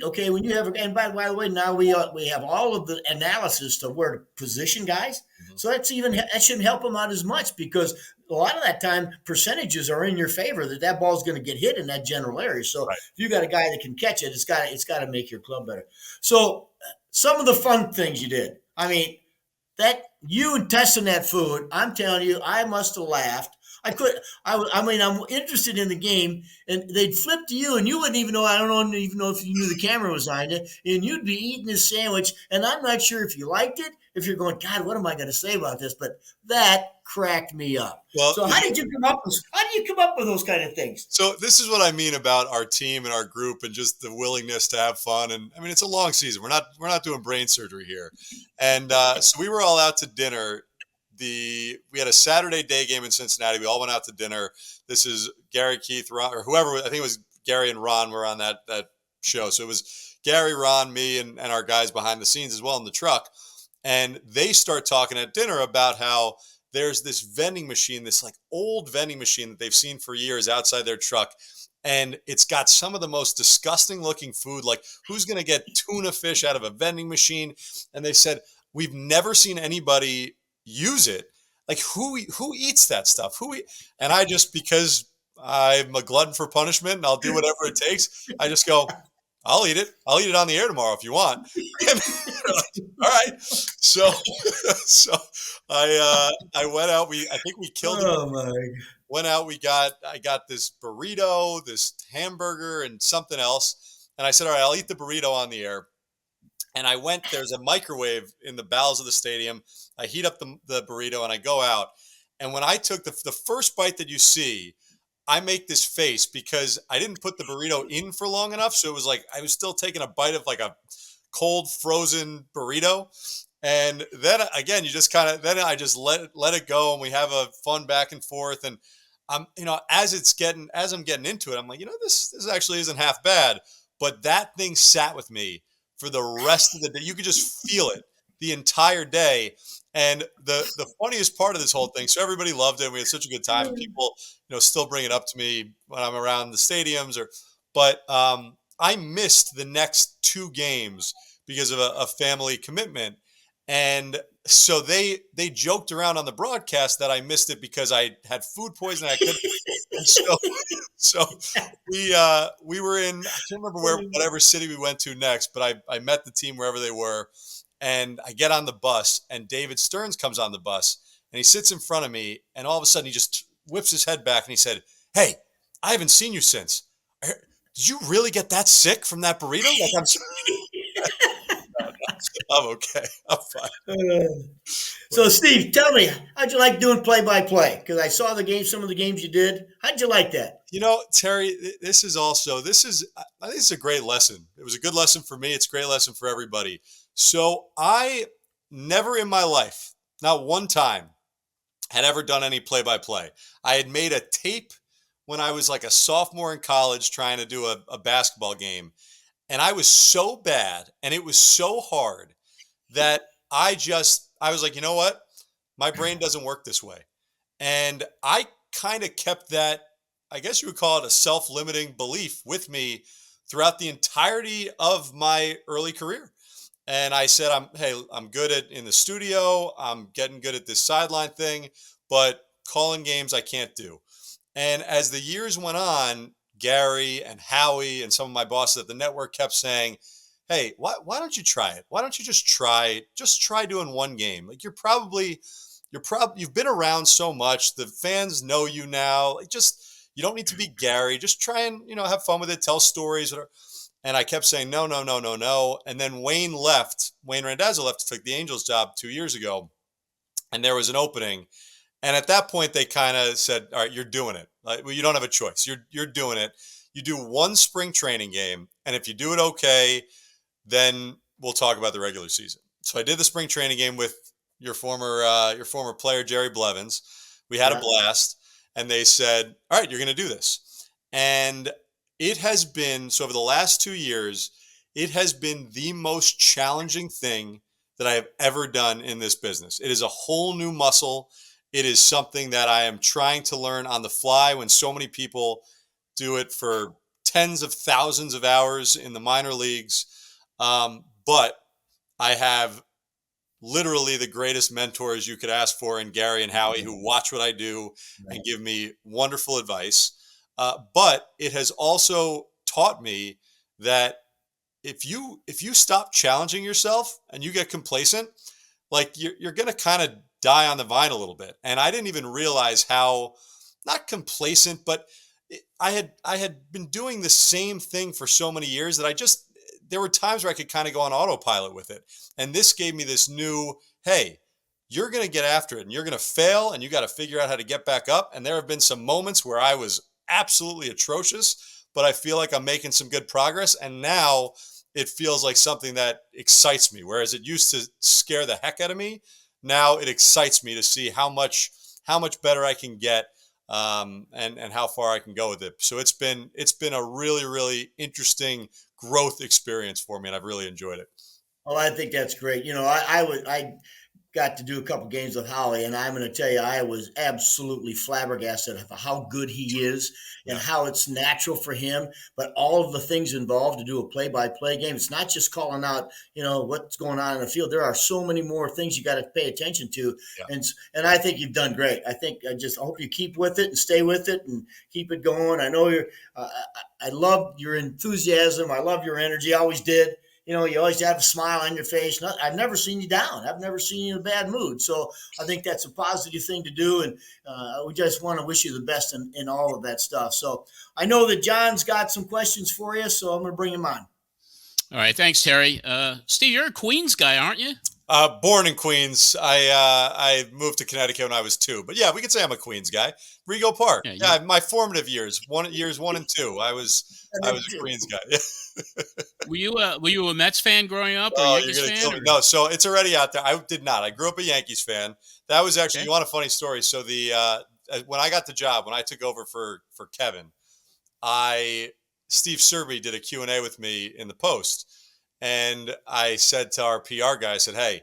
have, and by the way, now we have all of the analysis to where to position guys. Mm-hmm. So that shouldn't help them out as much, because a lot of that time percentages are in your favor that ball is going to get hit in that general area. So If you got a guy that can catch it, it's got to make your club better. So some of the fun things you did. I mean, that you testing that food, I'm telling you, I must have laughed. I'm interested in the game, and they'd flip to you, and you wouldn't even know. I don't even know if you knew the camera was on you, and you'd be eating this sandwich, and I'm not sure if you liked it, if you're going, God, what am I going to say about this? But that cracked me up. Well, so how did you come up with those kind of things? So this is what I mean about our team and our group, and just the willingness to have fun. And I mean, it's a long season. We're not doing brain surgery here. And so we were all out to dinner. We had a Saturday day game in Cincinnati. We all went out to dinner. This is Gary, Keith, Ron, or whoever. I think it was Gary and Ron were on that show. So it was Gary, Ron, me, and our guys behind the scenes as well in the truck. And they start talking at dinner about how there's this vending machine, this like old vending machine that they've seen for years outside their truck. And it's got some of the most disgusting looking food. Like, who's going to get tuna fish out of a vending machine? And they said, we've never seen anybody use it. Like, who eats that stuff? And I just, because I'm a glutton for punishment and I'll do whatever it takes, I just go, I'll eat it. I'll eat it on the air tomorrow if you want. All right. So I went out. I think we killed it. Oh my! Went out. I got this burrito, this hamburger, and something else. And I said, all right, I'll eat the burrito on the air. And I went. There's a microwave in the bowels of the stadium. I heat up the burrito and I go out. And when I took the first bite that you see, I make this face because I didn't put the burrito in for long enough. So it was like I was still taking a bite of like a cold frozen burrito. And then again, you just then I just let it go, and we have a fun back and forth. And I'm, as I'm getting into it, I'm like, this actually isn't half bad. But that thing sat with me for the rest of the day. You could just feel it the entire day. And the funniest part of this whole thing, so everybody loved it. We had such a good time. People, still bring it up to me when I'm around the stadiums. But I missed the next 2 games because of a family commitment. And so they joked around on the broadcast that I missed it because I had food poisoning. And so we were in, I can't remember whatever city we went to next, but I met the team wherever they were, and I get on the bus, and David Stearns comes on the bus, and he sits in front of me, and all of a sudden he just whips his head back, and he said, "Hey, I haven't seen you since. Did you really get that sick from that burrito?" Like, I'm okay. I'm fine. So, Steve, tell me, how'd you like doing play-by-play? Because I saw some of the games you did. How'd you like that? Terry, I think this is a great lesson. It was a good lesson for me. It's a great lesson for everybody. So I never in my life, not one time, had ever done any play-by-play. I had made a tape when I was like a sophomore in college trying to do a basketball game. And I was so bad and it was so hard that I was like, you know what? My brain doesn't work this way. And I kind of kept that, I guess you would call it a self-limiting belief with me throughout the entirety of my early career. And I said, I'm good in the studio. I'm getting good at this sideline thing, but calling games I can't do. And as the years went on, Gary and Howie and some of my bosses at the network kept saying, "Hey, why don't you try it? Why don't you just try doing one game? Like you've been around so much. The fans know you now. Like you don't need to be Gary. Just try and, have fun with it, tell stories." And I kept saying, no. And then Wayne Randazzo left to take the Angels job 2 years ago. And there was an opening. And at that point, they kind of said, "All right, you're doing it. Well, you don't have a choice. You're doing it. You do one spring training game. And if you do it okay, then we'll talk about the regular season." So I did the spring training game with your former player, Jerry Blevins. We had a blast. And they said, "All right, you're going to do this." And it has been, so over the last 2 years, it has been the most challenging thing that I have ever done in this business. It is a whole new muscle. It is something that I am trying to learn on the fly when so many people do it for tens of thousands of hours in the minor leagues. But I have literally the greatest mentors you could ask for in Gary and Howie, who watch what I do and give me wonderful advice. But it has also taught me that if you stop challenging yourself and you get complacent, like you're going to kind of die on the vine a little bit. And I didn't even realize how, not complacent, but I had been doing the same thing for so many years that there were times where I could kind of go on autopilot with it. And this gave me this new, hey, you're going to get after it and you're going to fail and you got to figure out how to get back up. And there have been some moments where I was absolutely atrocious, but I feel like I'm making some good progress. And now it feels like something that excites me. Whereas it used to scare the heck out of me. Now it excites me to see how much better I can get, and how far I can go with it. So it's been a really, really interesting growth experience for me, and I've really enjoyed it. Well, I think that's great. I got to do a couple games with Howie, and I'm going to tell you, I was absolutely flabbergasted of how good he is and how it's natural for him. But all of the things involved to do a play-by-play game, it's not just calling out, what's going on in the field. There are so many more things you got to pay attention to, and I think you've done great. I hope you keep with it and stay with it and keep it going. I know I love your enthusiasm. I love your energy. I always did. You always have a smile on your face. I've never seen you down. I've never seen you in a bad mood. So I think that's a positive thing to do. And we just want to wish you the best in all of that stuff. So I know that John's got some questions for you, so I'm going to bring him on. All right. Thanks, Terry. Steve, you're a Queens guy, aren't you? Born in Queens. I moved to Connecticut when I was 2. But yeah, we could say I'm a Queens guy. Rego Park. Yeah, my formative years, years 1 and 2. I was a Queens guy. Were you a Mets fan growing up? Or Oh, Yankees you're gonna fan? kill me. No, so it's already out there. I did not. I grew up a Yankees fan. That was actually, You want a funny story? So when I got the job, when I took over for Kevin, Steve Serby did a Q&A with me in the Post. And I said to our PR guy, I said, "Hey,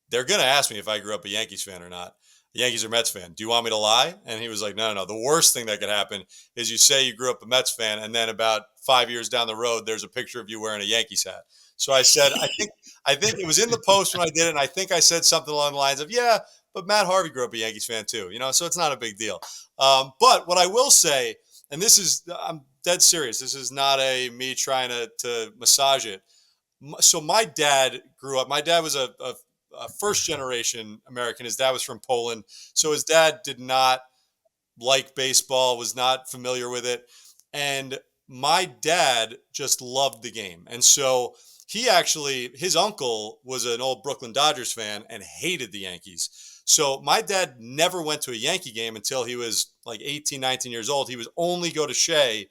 they're going to ask me if I grew up a Yankees fan or not. Yankees or Mets fan. Do you want me to lie?" And he was like, no. The worst thing that could happen is you say you grew up a Mets fan, and then about 5 years down the road, there's a picture of you wearing a Yankees hat. So I said, I think it was in the Post when I did it, and I think I said something along the lines of, "Yeah, but Matt Harvey grew up a Yankees fan too, so it's not a big deal. But what I will say, and I'm dead serious. This is not me trying to massage it. So my dad grew up. My dad was a first generation American. His dad was from Poland. So his dad did not like baseball, was not familiar with it. And my dad just loved the game. And so his uncle was an old Brooklyn Dodgers fan and hated the Yankees. So my dad never went to a Yankee game until he was like 18, 19 years old. He would only go to Shea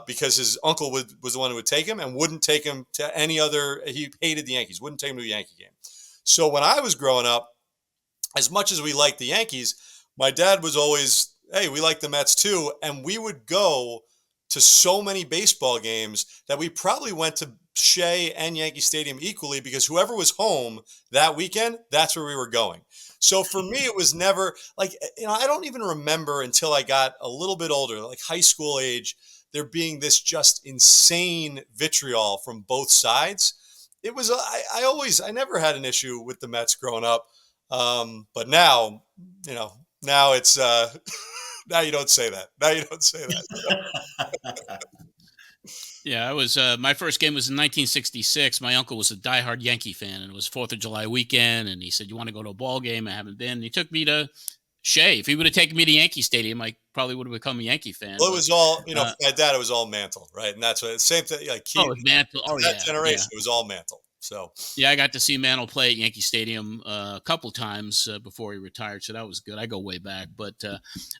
because his uncle was the one who would take him and wouldn't take him to any other. He hated the Yankees, wouldn't take him to a Yankee game. So when I was growing up, as much as we liked the Yankees, my dad was always, hey, we like the Mets too. And we would go to so many baseball games that we probably went to Shea and Yankee Stadium equally because whoever was home that weekend, that's where we were going. So for me, it was never like, I don't even remember until I got a little bit older, like high school age, there being this just insane vitriol from both sides. It was, I never had an issue with the Mets growing up. But now, now it's, now you don't say that. Now you don't say that. Yeah, I was. My first game was in 1966. My uncle was a diehard Yankee fan, and it was 4th of July weekend. And he said, "You want to go to a ball game?" I haven't been. And he took me to Shea. If he would have taken me to Yankee Stadium, I probably would have become a Yankee fan. Well, it was all, for my dad, it was all Mantle, right? And that's what, same thing, like Oh, it was Mantle. Oh, that yeah, generation, yeah. it was all Mantle. So Yeah, I got to see Mantle play at Yankee Stadium a couple times before he retired, so that was good. I go way back, but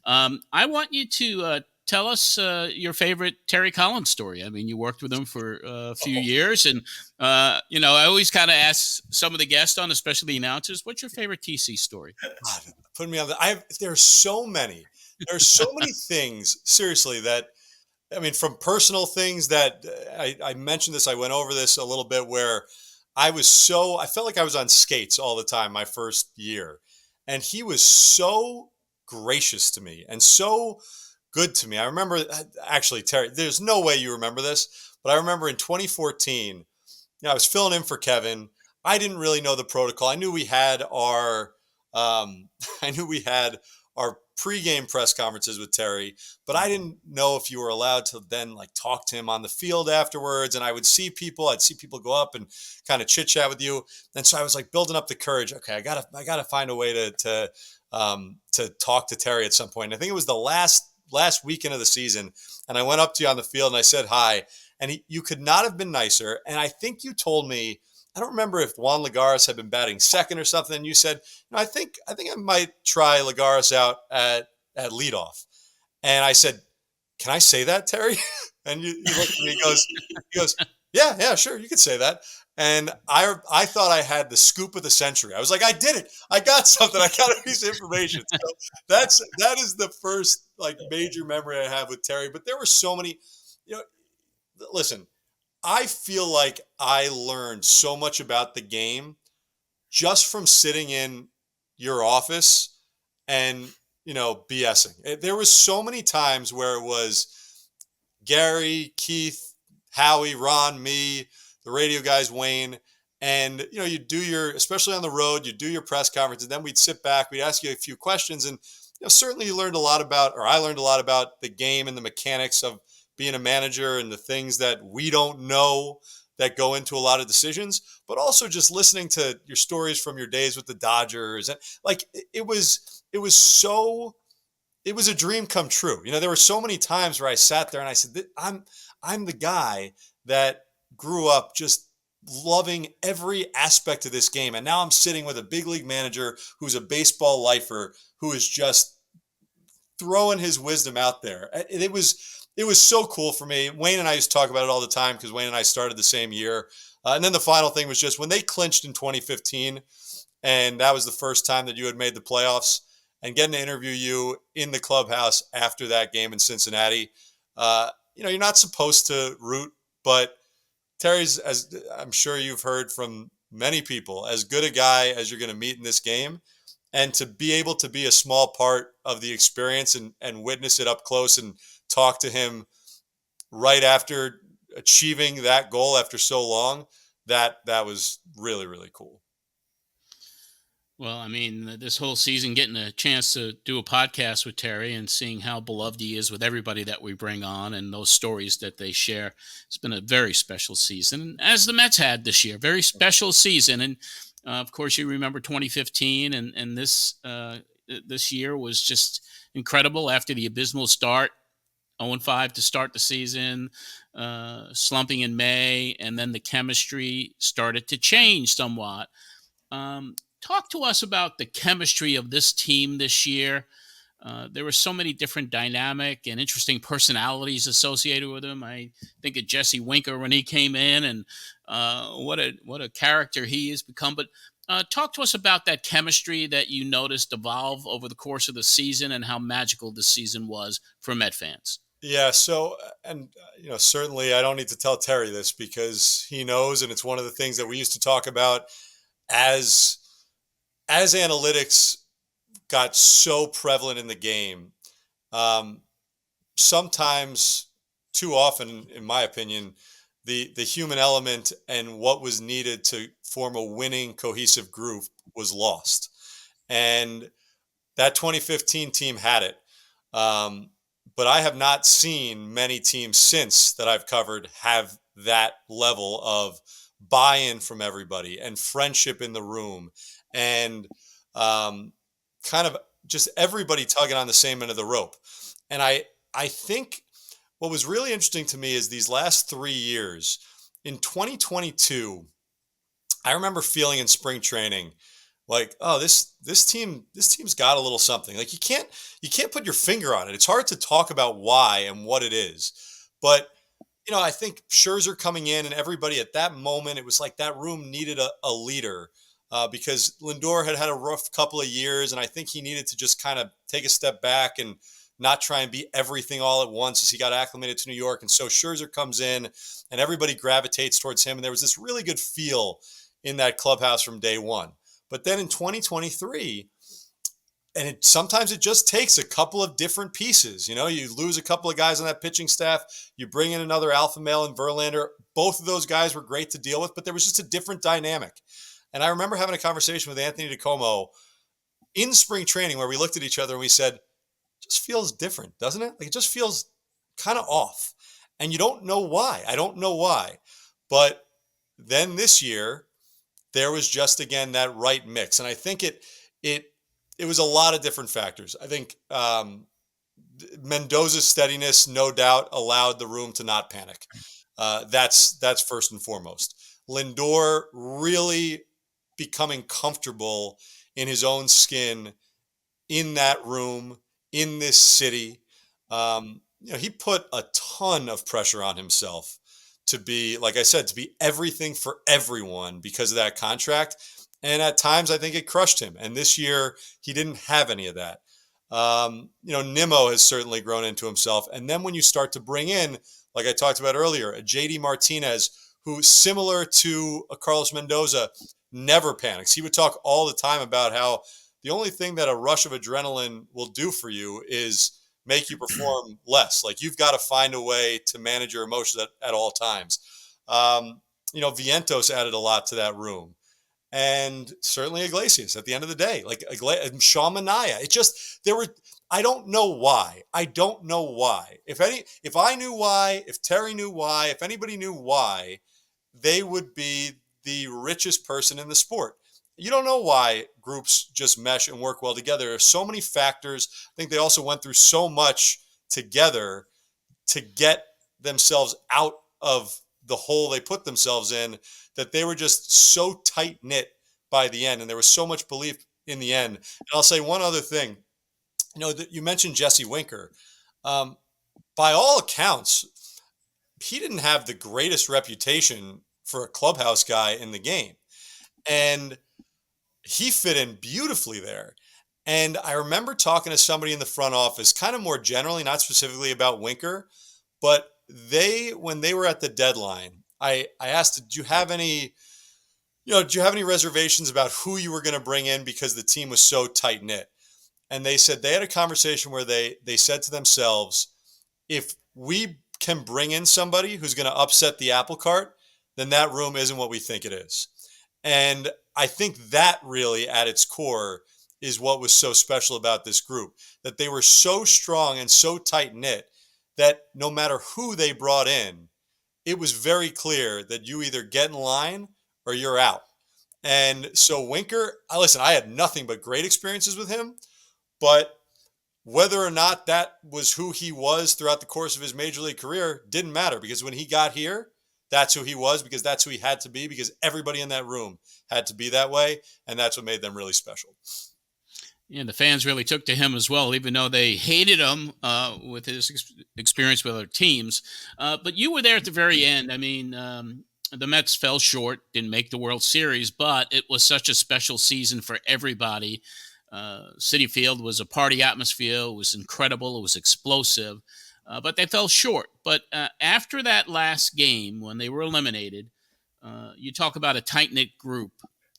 I want you to tell us your favorite Terry Collins story. I mean, you worked with him for a few years, and I always kind of ask some of the guests on, especially the announcers, what's your favorite TC story? God, put me on there's so many. There's so many things, seriously, that I mean, from personal things that I mentioned this, I went over this a little bit where I felt like I was on skates all the time my first year. And he was so gracious to me and so good to me. I remember, actually, Terry, there's no way you remember this, but I remember in 2014, I was filling in for Kevin. I didn't really know the protocol. I knew we had I knew we had our pregame press conferences with Terry, but I didn't know if you were allowed to then like talk to him on the field afterwards. And I'd see people go up and kind of chit chat with you. And so I was like building up the courage. Okay, I gotta find a way to talk to Terry at some point. And I think it was the last weekend of the season. And I went up to you on the field and I said hi. And you could not have been nicer. And I think you told me, I don't remember if Juan Lagares had been batting second or something. And you said, I think I might try Lagares out at leadoff. And I said, can I say that, Terry? And you looked at me, he goes, yeah, sure. You could say that. And I thought I had the scoop of the century. I was like, I did it. I got something. I got a piece of information. So that is the first like major memory I have with Terry. But there were so many, listen, I feel like I learned so much about the game just from sitting in your office and, BSing. There was so many times where it was Gary, Keith, Howie, Ron, me, the radio guys, Wayne, and, you do especially on the road, you do your press conference, and then we'd sit back, we'd ask you a few questions. And, certainly I learned a lot about the game and the mechanics of being a manager and the things that we don't know that go into a lot of decisions, but also just listening to your stories from your days with the Dodgers. And like, it was a dream come true. There were so many times where I sat there and I said, I'm the guy that grew up just loving every aspect of this game. And now I'm sitting with a big league manager who's a baseball lifer, who is just throwing his wisdom out there. It was so cool for me. Wayne and I used to talk about it all the time because Wayne and I started the same year. And then the final thing was just when they clinched in 2015, and that was the first time that you had made the playoffs, and getting to interview you in the clubhouse after that game in Cincinnati. You're not supposed to root, but Terry's, as I'm sure you've heard from many people, as good a guy as you're going to meet in this game. And to be able to be a small part of the experience and witness it up close and talk to him right after achieving that goal after so long, that was really, really cool. Well, I mean, this whole season, getting a chance to do a podcast with Terry and seeing how beloved he is with everybody that we bring on and those stories that they share, it's been a very special season, as the Mets had this year. Very special season, and of course, you remember 2015, and this year was just incredible after the abysmal start. 0-5 to start the season, slumping in May, and then the chemistry started to change somewhat. Talk to us about the chemistry of this team this year. There were so many different dynamic and interesting personalities associated with him. I think of Jesse Winker when he came in, and what a character he has become. But talk to us about that chemistry that you noticed evolve over the course of the season, and how magical this season was for Met fans. Yeah. So, and certainly I don't need to tell Terry this because he knows, and it's one of the things that we used to talk about as analytics got so prevalent in the game. Um, Sometimes, too often, in my opinion, the human element and what was needed to form a winning, cohesive group was lost. And that 2015 team had it. Um, but I have not seen many teams since that I've covered have that level of buy-in from everybody and friendship in the room and um, kind of just everybody tugging on the same end of the rope. And I think what was really interesting to me is these last 3 years. In 2022, I remember feeling in spring training like, oh, this team's got a little something. Like you can't put your finger on it. It's hard to talk about why and what it is. But I think Scherzer coming in and everybody at that moment, it was like that room needed a leader because Lindor had a rough couple of years, and I think he needed to just kind of take a step back and not try and be everything all at once as he got acclimated to New York. And so Scherzer comes in, and everybody gravitates towards him, and there was this really good feel in that clubhouse from day one. But then in 2023, and sometimes it just takes a couple of different pieces. You lose a couple of guys on that pitching staff. You bring in another alpha male in Verlander. Both of those guys were great to deal with, but there was just a different dynamic. And I remember having a conversation with Anthony DiComo in spring training where we looked at each other and we said, it just feels different, doesn't it? Like it just feels kind of off. And you don't know why. I don't know why. But then this year, there was just, again, that right mix. And I think it was a lot of different factors. I think Mendoza's steadiness, no doubt, allowed the room to not panic. That's first and foremost. Lindor really becoming comfortable in his own skin in that room, in this city. He put a ton of pressure on himself to be, like I said, to be everything for everyone because of that contract. And at times, I think it crushed him. And this year, he didn't have any of that. Nimmo has certainly grown into himself. And then when you start to bring in, like I talked about earlier, a JD Martinez, who, similar to a Carlos Mendoza, never panics. He would talk all the time about how the only thing that a rush of adrenaline will do for you is make you perform less. Like you've got to find a way to manage your emotions at all times. Vientos added a lot to that room. And certainly Iglesias at the end of the day, like Sean Manaea. I don't know why. I don't know why. If I knew why, if Terry knew why, if anybody knew why, they would be the richest person in the sport. You don't know why groups just mesh and work well together. There's so many factors. I think they also went through so much together to get themselves out of the hole they put themselves in, that they were just so tight knit by the end. And there was so much belief in the end. And I'll say one other thing. You mentioned Jesse Winker. By all accounts, he didn't have the greatest reputation for a clubhouse guy in the game. And he fit in beautifully there. And I remember talking to somebody in the front office, kind of more generally, not specifically about Winker, but when they were at the deadline, I asked, do you have any reservations about who you were going to bring in because the team was so tight knit? And they said they had a conversation where they said to themselves, if we can bring in somebody who's going to upset the apple cart, then that room isn't what we think it is. And I think that really at its core is what was so special about this group, that they were so strong and so tight knit that no matter who they brought in, it was very clear that you either get in line or you're out. And so Winker, listen, I had nothing but great experiences with him, but whether or not that was who he was throughout the course of his major league career didn't matter, because when he got here, that's who he was, because that's who he had to be, because everybody in that room had to be that way. And that's what made them really special. Yeah, the fans really took to him as well, even though they hated him with his experience with other teams. But you were there at the very end. I mean, the Mets fell short, didn't make the World Series, but it was such a special season for everybody. Citi Field was a party atmosphere. It was incredible. It was explosive, but they fell short. But after that last game, when they were eliminated, you talk about a tight-knit group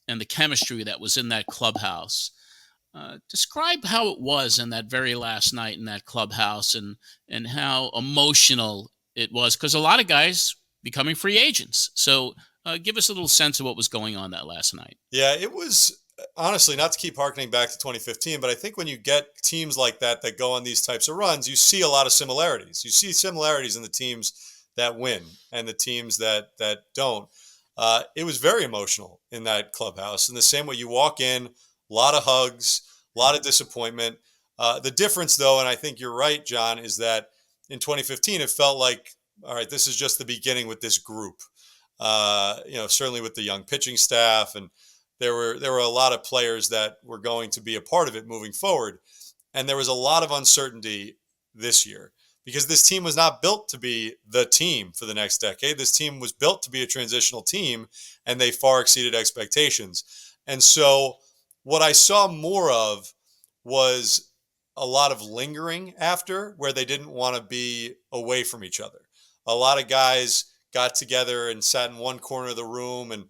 and the chemistry that was in that clubhouse. Describe how it was in that very last night in that clubhouse, and how emotional it was, because a lot of guys becoming free agents. So give us a little sense of what was going on that last night. Yeah, it was honestly, not to keep harkening back to 2015, but I think when you get teams like that go on these types of runs, you see a lot of similarities. You see similarities in the teams that win and the teams that don't. It was very emotional in that clubhouse. In the same way, you walk in, a lot of hugs, a lot of disappointment. The difference, though, and I think you're right, John, is that in 2015, it felt like, all right, this is just the beginning with this group. Certainly with the young pitching staff, and there were a lot of players that were going to be a part of it moving forward. And there was a lot of uncertainty this year, because this team was not built to be the team for the next decade. This team was built to be a transitional team, and they far exceeded expectations. And so what I saw more of was a lot of lingering after, where they didn't want to be away from each other. A lot of guys got together and sat in one corner of the room and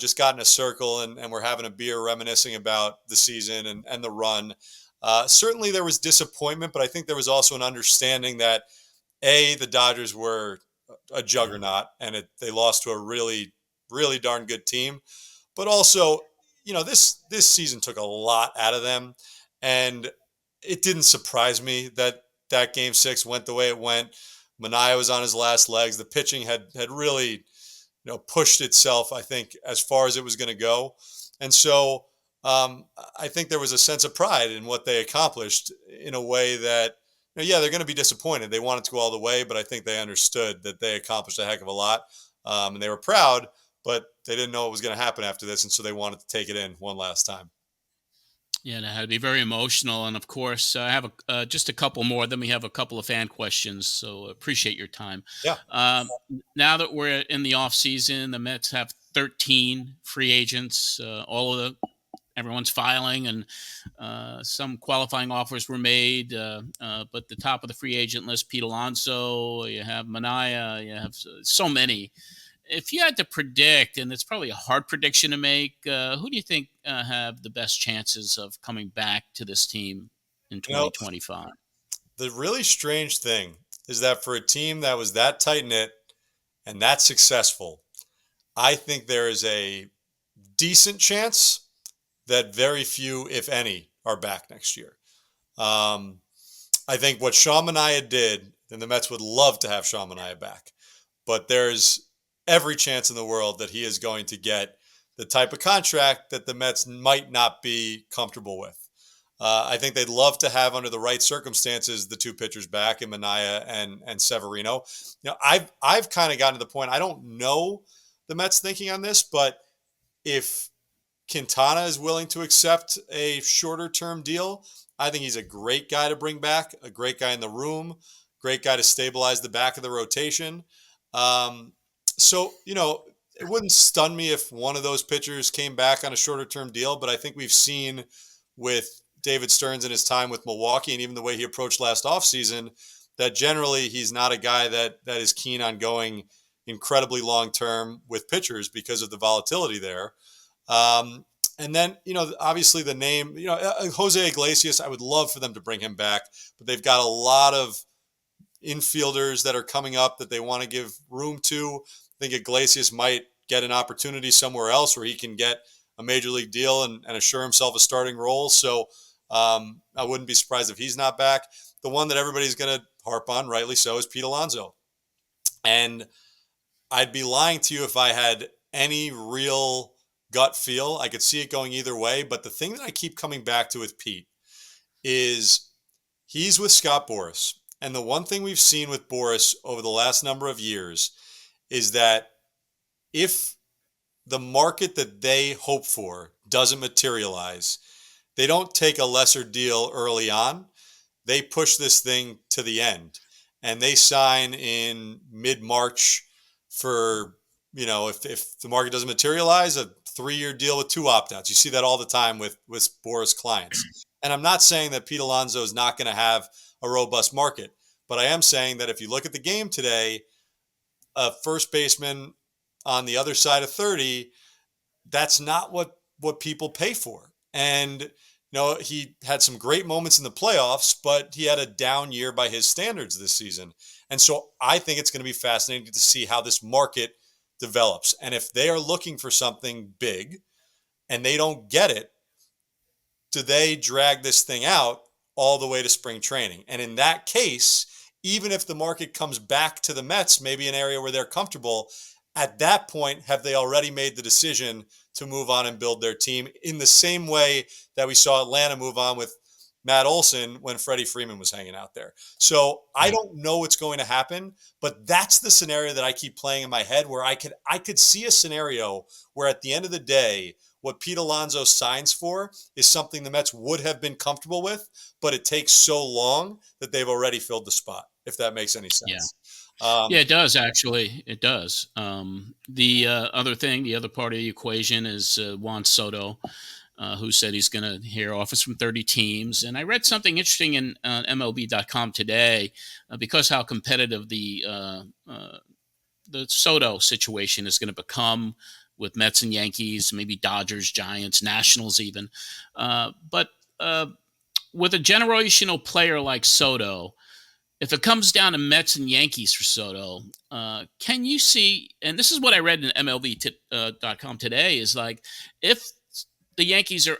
just got in a circle and were having a beer, reminiscing about the season and the run. Certainly there was disappointment, but I think there was also an understanding that, the Dodgers were a juggernaut, and they lost to a really, really darn good team. But also, this season took a lot out of them, and it didn't surprise me that Game 6 went the way it went. Manaea was on his last legs. The pitching had really, pushed itself, I think, as far as it was going to go. And so I think there was a sense of pride in what they accomplished, in a way that, they're going to be disappointed. They wanted to go all the way, but I think they understood that they accomplished a heck of a lot. And they were proud, but they didn't know what was going to happen after this. And so they wanted to take it in one last time. Yeah, that had to be very emotional. And of course, I have just a couple more. Then we have a couple of fan questions. So appreciate your time. Yeah. Now that we're in the off season, the Mets have 13 free agents. Everyone's filing, and some qualifying offers were made. But the top of the free agent list, Pete Alonso, you have Manaea, you have so many. If you had to predict, and it's probably a hard prediction to make, who do you think have the best chances of coming back to this team in 2025? The really strange thing is that for a team that was that tight-knit and that successful, I think there is a decent chance that very few, if any, are back next year. I think what Sean Manaea did, and the Mets would love to have Sean Manaea back, but there's every chance in the world that he is going to get the type of contract that the Mets might not be comfortable with. I think they'd love to have, under the right circumstances, the two pitchers back in Manaea and Severino. I've kind of gotten to the point, I don't know the Mets thinking on this, but if Quintana is willing to accept a shorter term deal, I think he's a great guy to bring back, a great guy in the room, great guy to stabilize the back of the rotation. So, it wouldn't stun me if one of those pitchers came back on a shorter term deal, but I think we've seen with David Stearns in his time with Milwaukee, and even the way he approached last offseason, that generally he's not a guy that is keen on going incredibly long term with pitchers because of the volatility there. And then, obviously the name, Jose Iglesias, I would love for them to bring him back, but they've got a lot of infielders that are coming up that they want to give room to. I think Iglesias might get an opportunity somewhere else where he can get a major league deal and assure himself a starting role. So I wouldn't be surprised if he's not back. The one that everybody's going to harp on, rightly so, is Pete Alonso. And I'd be lying to you if I had any real gut feel. I could see it going either way. But the thing that I keep coming back to with Pete is he's with Scott Boras. And the one thing we've seen with Boras over the last number of years is that if the market that they hope for doesn't materialize, they don't take a lesser deal early on. They push this thing to the end. And they sign in mid-March for, if the market doesn't materialize, a 3-year deal with 2 opt-outs. You see that all the time with Boras clients. And I'm not saying that Pete Alonso is not going to have a robust market, but I am saying that if you look at the game today, a first baseman on the other side of 30, that's not what people pay for. And he had some great moments in the playoffs, but he had a down year by his standards this season. And so I think it's going to be fascinating to see how this market develops. And if they are looking for something big and they don't get it, do they drag this thing out all the way to spring training? And in that case, even if the market comes back to the Mets, maybe an area where they're comfortable, at that point, have they already made the decision to move on and build their team in the same way that we saw Atlanta move on with Matt Olson when Freddie Freeman was hanging out there? So I don't know what's going to happen, but that's the scenario that I keep playing in my head where I could see a scenario where at the end of the day, what Pete Alonso signs for is something the Mets would have been comfortable with, but it takes so long that they've already filled the spot, if that makes any sense. Yeah. Yeah, it does, actually. It does. The other part of the equation is Juan Soto, who said he's going to hear offers from 30 teams. And I read something interesting in MLB.com today because how competitive the Soto situation is going to become with Mets and Yankees, maybe Dodgers, Giants, Nationals even. But with a generational player like Soto, if it comes down to Mets and Yankees for Soto, can you see, and this is what I read in MLB.com today, is like if the Yankees are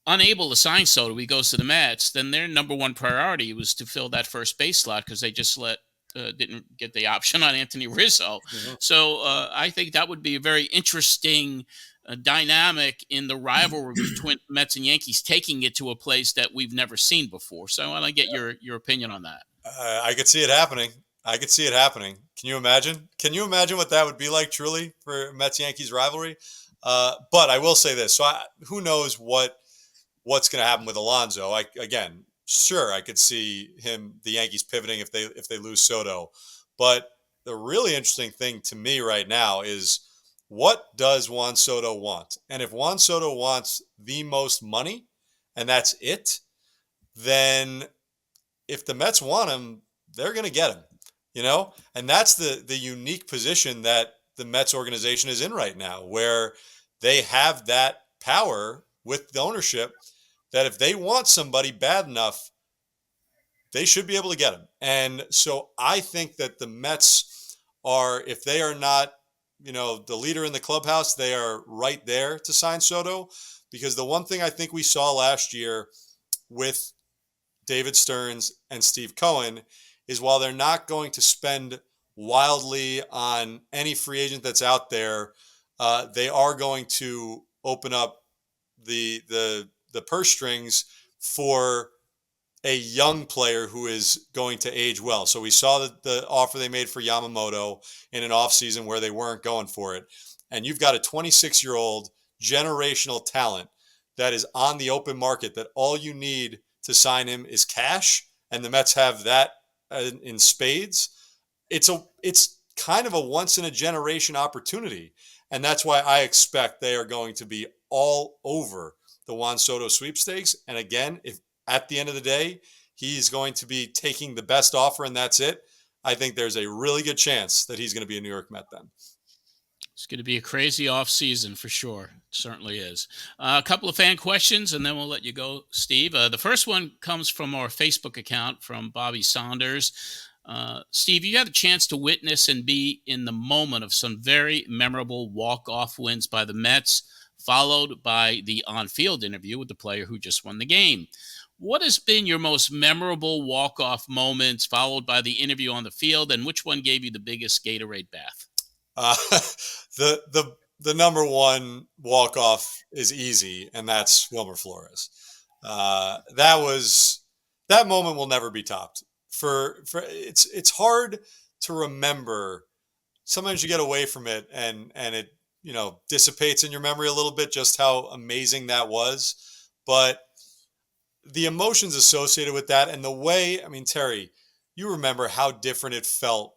unable to sign Soto, he goes to the Mets, then their number one priority was to fill that first base slot because they just didn't get the option on Anthony Rizzo. Mm-hmm. So I think that would be a very interesting dynamic in the rivalry between Mets and Yankees, taking it to a place that we've never seen before. So I want to get your opinion on that. I could see it happening. Can you imagine? Can you imagine what that would be like truly for Mets-Yankees rivalry? But I will say this. So who knows what's going to happen with Alonso? I could see the Yankees pivoting if they lose Soto. But the really interesting thing to me right now is what does Juan Soto want? And if Juan Soto wants the most money and that's it, then if the Mets want him, they're going to get him, and that's the unique position that the Mets organization is in right now, where they have that power with the ownership that if they want somebody bad enough, they should be able to get him. And so I think that the Mets are, if they are not, the leader in the clubhouse, they are right there to sign Soto, because the one thing I think we saw last year with David Stearns and Steve Cohen is while they're not going to spend wildly on any free agent that's out there, they are going to open up the purse strings for a young player who is going to age well. So we saw the offer they made for Yamamoto in an offseason where they weren't going for it. And you've got a 26-year-old generational talent that is on the open market that all you need to sign him is cash, and the Mets have that in spades. It's kind of a once in a generation opportunity, and that's why I expect they are going to be all over the Juan Soto sweepstakes. And again, if at the end of the day he's going to be taking the best offer and that's it, I think there's a really good chance that he's going to be a New York Met then. It's going to be a crazy offseason for sure. It certainly is. A couple of fan questions, and then we'll let you go, Steve. The first one comes from our Facebook account from Bobby Saunders. Steve, you had a chance to witness and be in the moment of some very memorable walk-off wins by the Mets, followed by the on-field interview with the player who just won the game. What has been your most memorable walk-off moments, followed by the interview on the field, and which one gave you the biggest Gatorade bath? Uh, the number one walk off is easy, and that's Wilmer Flores. That moment will never be topped. For it's hard to remember. Sometimes you get away from it, and it dissipates in your memory a little bit just how amazing that was. But the emotions associated with that and the way, I mean, Terry, you remember how different it felt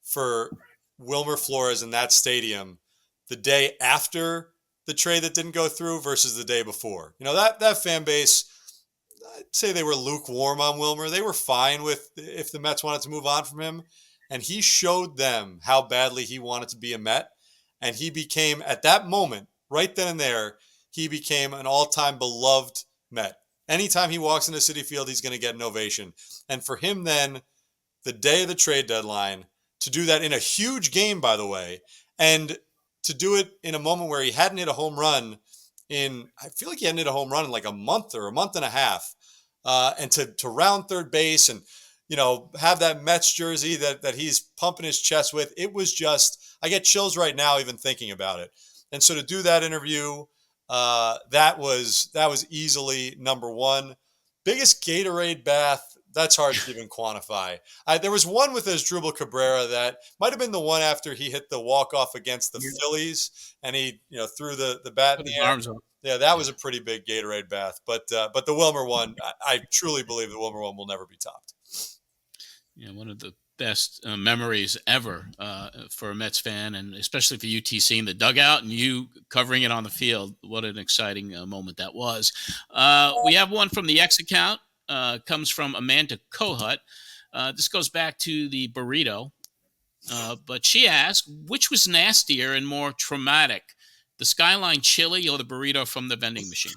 for Wilmer Flores in that stadium the day after the trade that didn't go through versus the day before. That fan base, I'd say they were lukewarm on Wilmer. They were fine with if the Mets wanted to move on from him. And he showed them how badly he wanted to be a Met. And he became, at that moment, right then and there, he became an all-time beloved Met. Anytime he walks into Citi Field, he's going to get an ovation. And for him then, the day of the trade deadline, to do that in a huge game, by the way, and to do it in a moment where he hadn't hit a home run I feel like he hadn't hit a home run in like a month or a month and a half, and to round third base and, have that Mets jersey that he's pumping his chest with, it was just, I get chills right now even thinking about it. And so to do that interview, that was easily number one. Biggest Gatorade bath, that's hard to even quantify. There was one with Asdrubal Cabrera that might have been the one after he hit the walk-off against the Phillies, and he threw the bat in the air. Yeah, that was a pretty big Gatorade bath. But the Wilmer one, I truly believe the Wilmer one will never be topped. Yeah, one of the best memories ever for a Mets fan, and especially for UTC in the dugout and you covering it on the field. What an exciting moment that was. We have one from the X account. Comes from Amanda Kohut. This goes back to the burrito, but she asked, which was nastier and more traumatic, the Skyline chili or the burrito from the vending machine?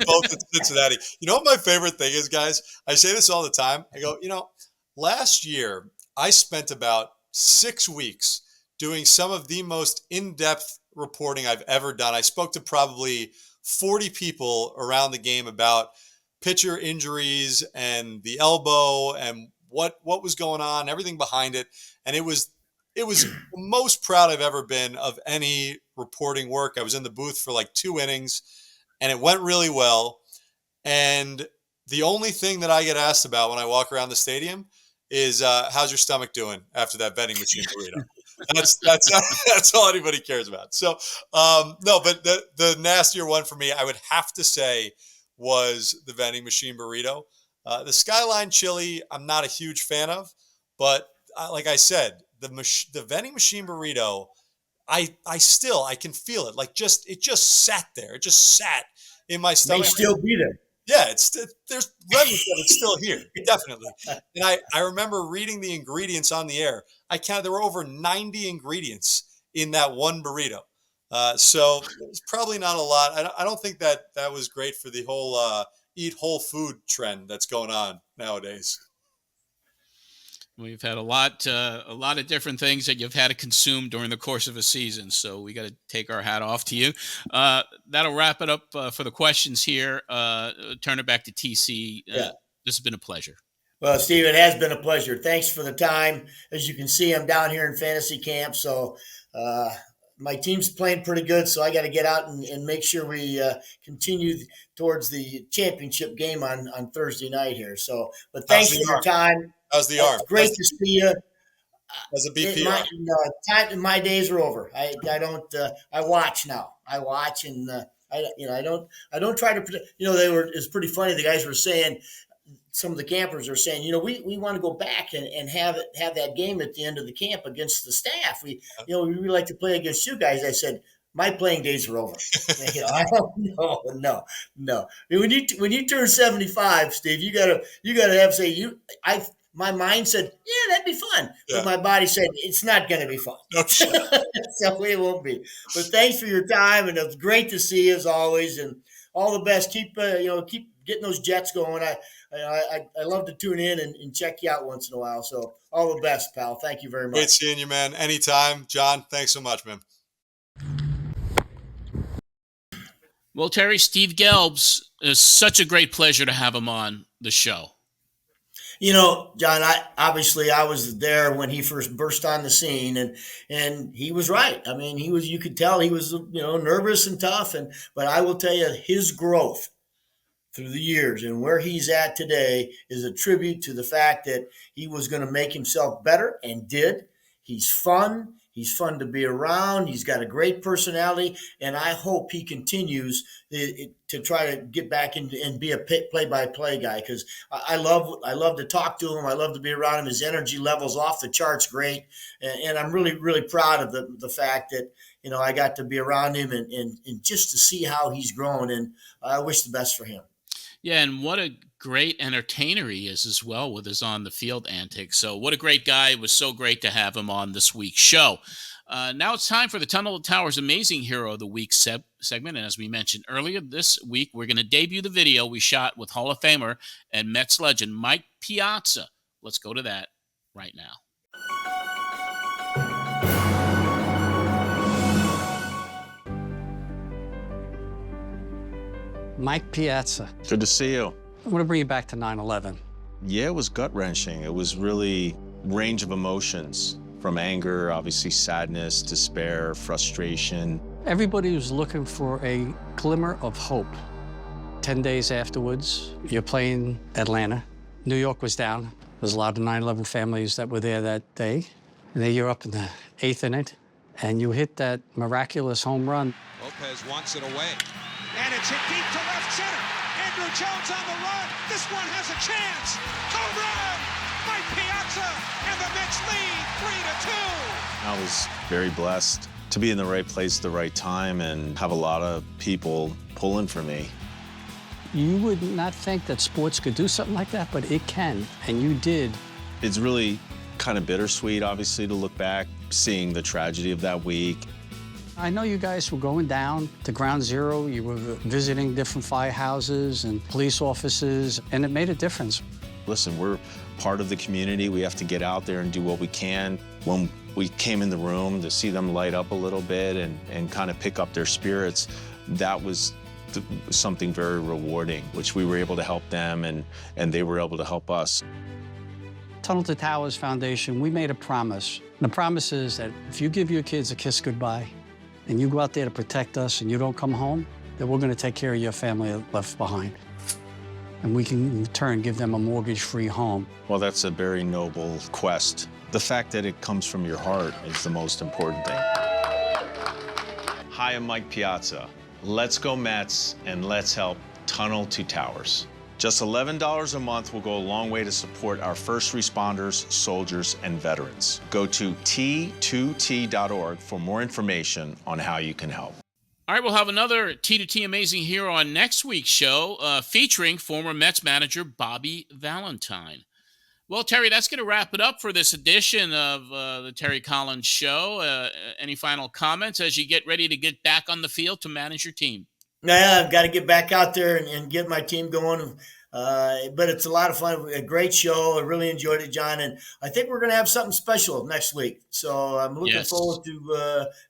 Both in Cincinnati. You know what my favorite thing is, guys? I say this all the time. I go, last year I spent about 6 weeks doing some of the most in-depth reporting I've ever done. I spoke to probably 40 people around the game about pitcher injuries and the elbow and what was going on, everything behind it. And it was the most proud I've ever been of any reporting work. I was in the booth for like 2 innings and it went really well. And the only thing that I get asked about when I walk around the stadium is how's your stomach doing after that vending machine burrito? That's all anybody cares about. So no, but the nastier one for me, I would have to say, was the vending machine burrito. The Skyline chili, I'm not a huge fan of, but like I said, the vending machine burrito, I can feel it. Like it just sat there. It just sat in my stomach. May still be there. Yeah, there's remnants of it still here, definitely. And I remember reading the ingredients on the air. There were over 90 ingredients in that one burrito. So it's probably not a lot. I don't think that was great for the whole eat whole food trend that's going on nowadays. We've had a lot of different things that you've had to consume during the course of a season. So we got to take our hat off to you. That'll wrap it up for the questions here. Turn it back to TC. This has been a pleasure. Well, Steve, it has been a pleasure. Thanks for the time. As you can see, I'm down here in fantasy camp. So my team's playing pretty good. So I got to get out and make sure we continue towards the championship game on Thursday night here. So, but thanks for your time. How's the arm? Great to see you. As a BP, my days are over. I don't. I watch now. I watch and I don't try to predict. It's pretty funny. The guys were saying, some of the campers are saying, we want to go back and have that game at the end of the camp against the staff. We really like to play against you guys. I said, my playing days are over. I don't know. No. I mean, when you turn 75, Steve, you gotta have my mind said, yeah, that'd be fun. Yeah. But my body said, it's not going to be fun. No, sure. So it won't be. But thanks for your time. And it's great to see you as always. And all the best. Keep getting those Jets going. I love to tune in and check you out once in a while. So all the best, pal. Thank you very much. Great seeing you, man. Anytime. John, thanks so much, man. Well, Terry, Steve Gelbs, is such a great pleasure to have him on the show. You know, John, I was there when he first burst on the scene, and he was right. I mean, you could tell he was, nervous and tough, but I will tell you, his growth through the years and where he's at today is a tribute to the fact that he was going to make himself better and did. He's fun. He's fun to be around. He's got a great personality, and I hope he continues to try to get back and be a play-by-play guy, because I love to talk to him. I love to be around him. His energy level's off the charts great, and I'm really, really proud of the fact that, I got to be around him and just to see how he's grown, and I wish the best for him. Yeah, and what a great entertainer he is as well with his on-the-field antics. So what a great guy. It was so great to have him on this week's show. Now it's time for the Tunnel to Towers Amazing Hero of the Week segment. And as we mentioned earlier, this week we're going to debut the video we shot with Hall of Famer and Mets legend Mike Piazza. Let's go to that right now. Mike Piazza. Good to see you. I want to bring you back to 9/11. Yeah, it was gut-wrenching. It was really range of emotions, from anger, obviously sadness, despair, frustration. Everybody was looking for a glimmer of hope. 10 days afterwards, you're playing Atlanta. New York was down. There's a lot of 9/11 families that were there that day. And then you're up in the 8th inning, and you hit that miraculous home run. Lopez wants it away. And it's hit deep to left center. Andrew Jones on the run. This one has a chance. Home run! Mike Piazza, and the Mets lead 3-2. I was very blessed to be in the right place at the right time and have a lot of people pulling for me. You would not think that sports could do something like that, but it can, and you did. It's really kind of bittersweet, obviously, to look back, seeing the tragedy of that week. I know you guys were going down to Ground Zero. You were visiting different firehouses and police offices, and it made a difference. Listen, we're part of the community. We have to get out there and do what we can. When we came in the room to see them light up a little bit and kind of pick up their spirits, that was something very rewarding, which we were able to help them and they were able to help us. Tunnel to Towers Foundation, we made a promise. The promise is that if you give your kids a kiss goodbye, and you go out there to protect us and you don't come home, then we're going to take care of your family left behind. And we can, in turn, give them a mortgage-free home. Well, that's a very noble quest. The fact that it comes from your heart is the most important thing. Hi, I'm Mike Piazza. Let's go Mets, and let's help Tunnel to Towers. Just $11 a month will go a long way to support our first responders, soldiers, and veterans. Go to T2T.org for more information on how you can help. All right, we'll have another T2T Amazing Hero on next week's show featuring former Mets manager Bobby Valentine. Well, Terry, that's going to wrap it up for this edition of the Terry Collins Show. Any final comments as you get ready to get back on the field to manage your team? Yeah, I've got to get back out there and get my team going. But it's a lot of fun. A great show. I really enjoyed it, John. And I think we're going to have something special next week. So I'm looking forward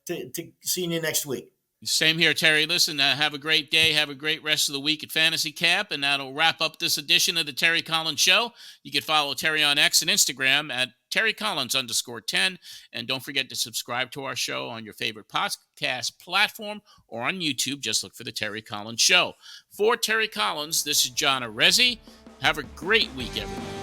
to seeing you next week. Same here, Terry. Listen, have a great day. Have a great rest of the week at Fantasy Camp. And that'll wrap up this edition of the Terry Collins Show. You can follow Terry on X and Instagram at TerryCollins_10. And don't forget to subscribe to our show on your favorite podcast platform or on YouTube. Just look for the Terry Collins Show. For Terry Collins, this is John Arezzi. Have a great week, everyone.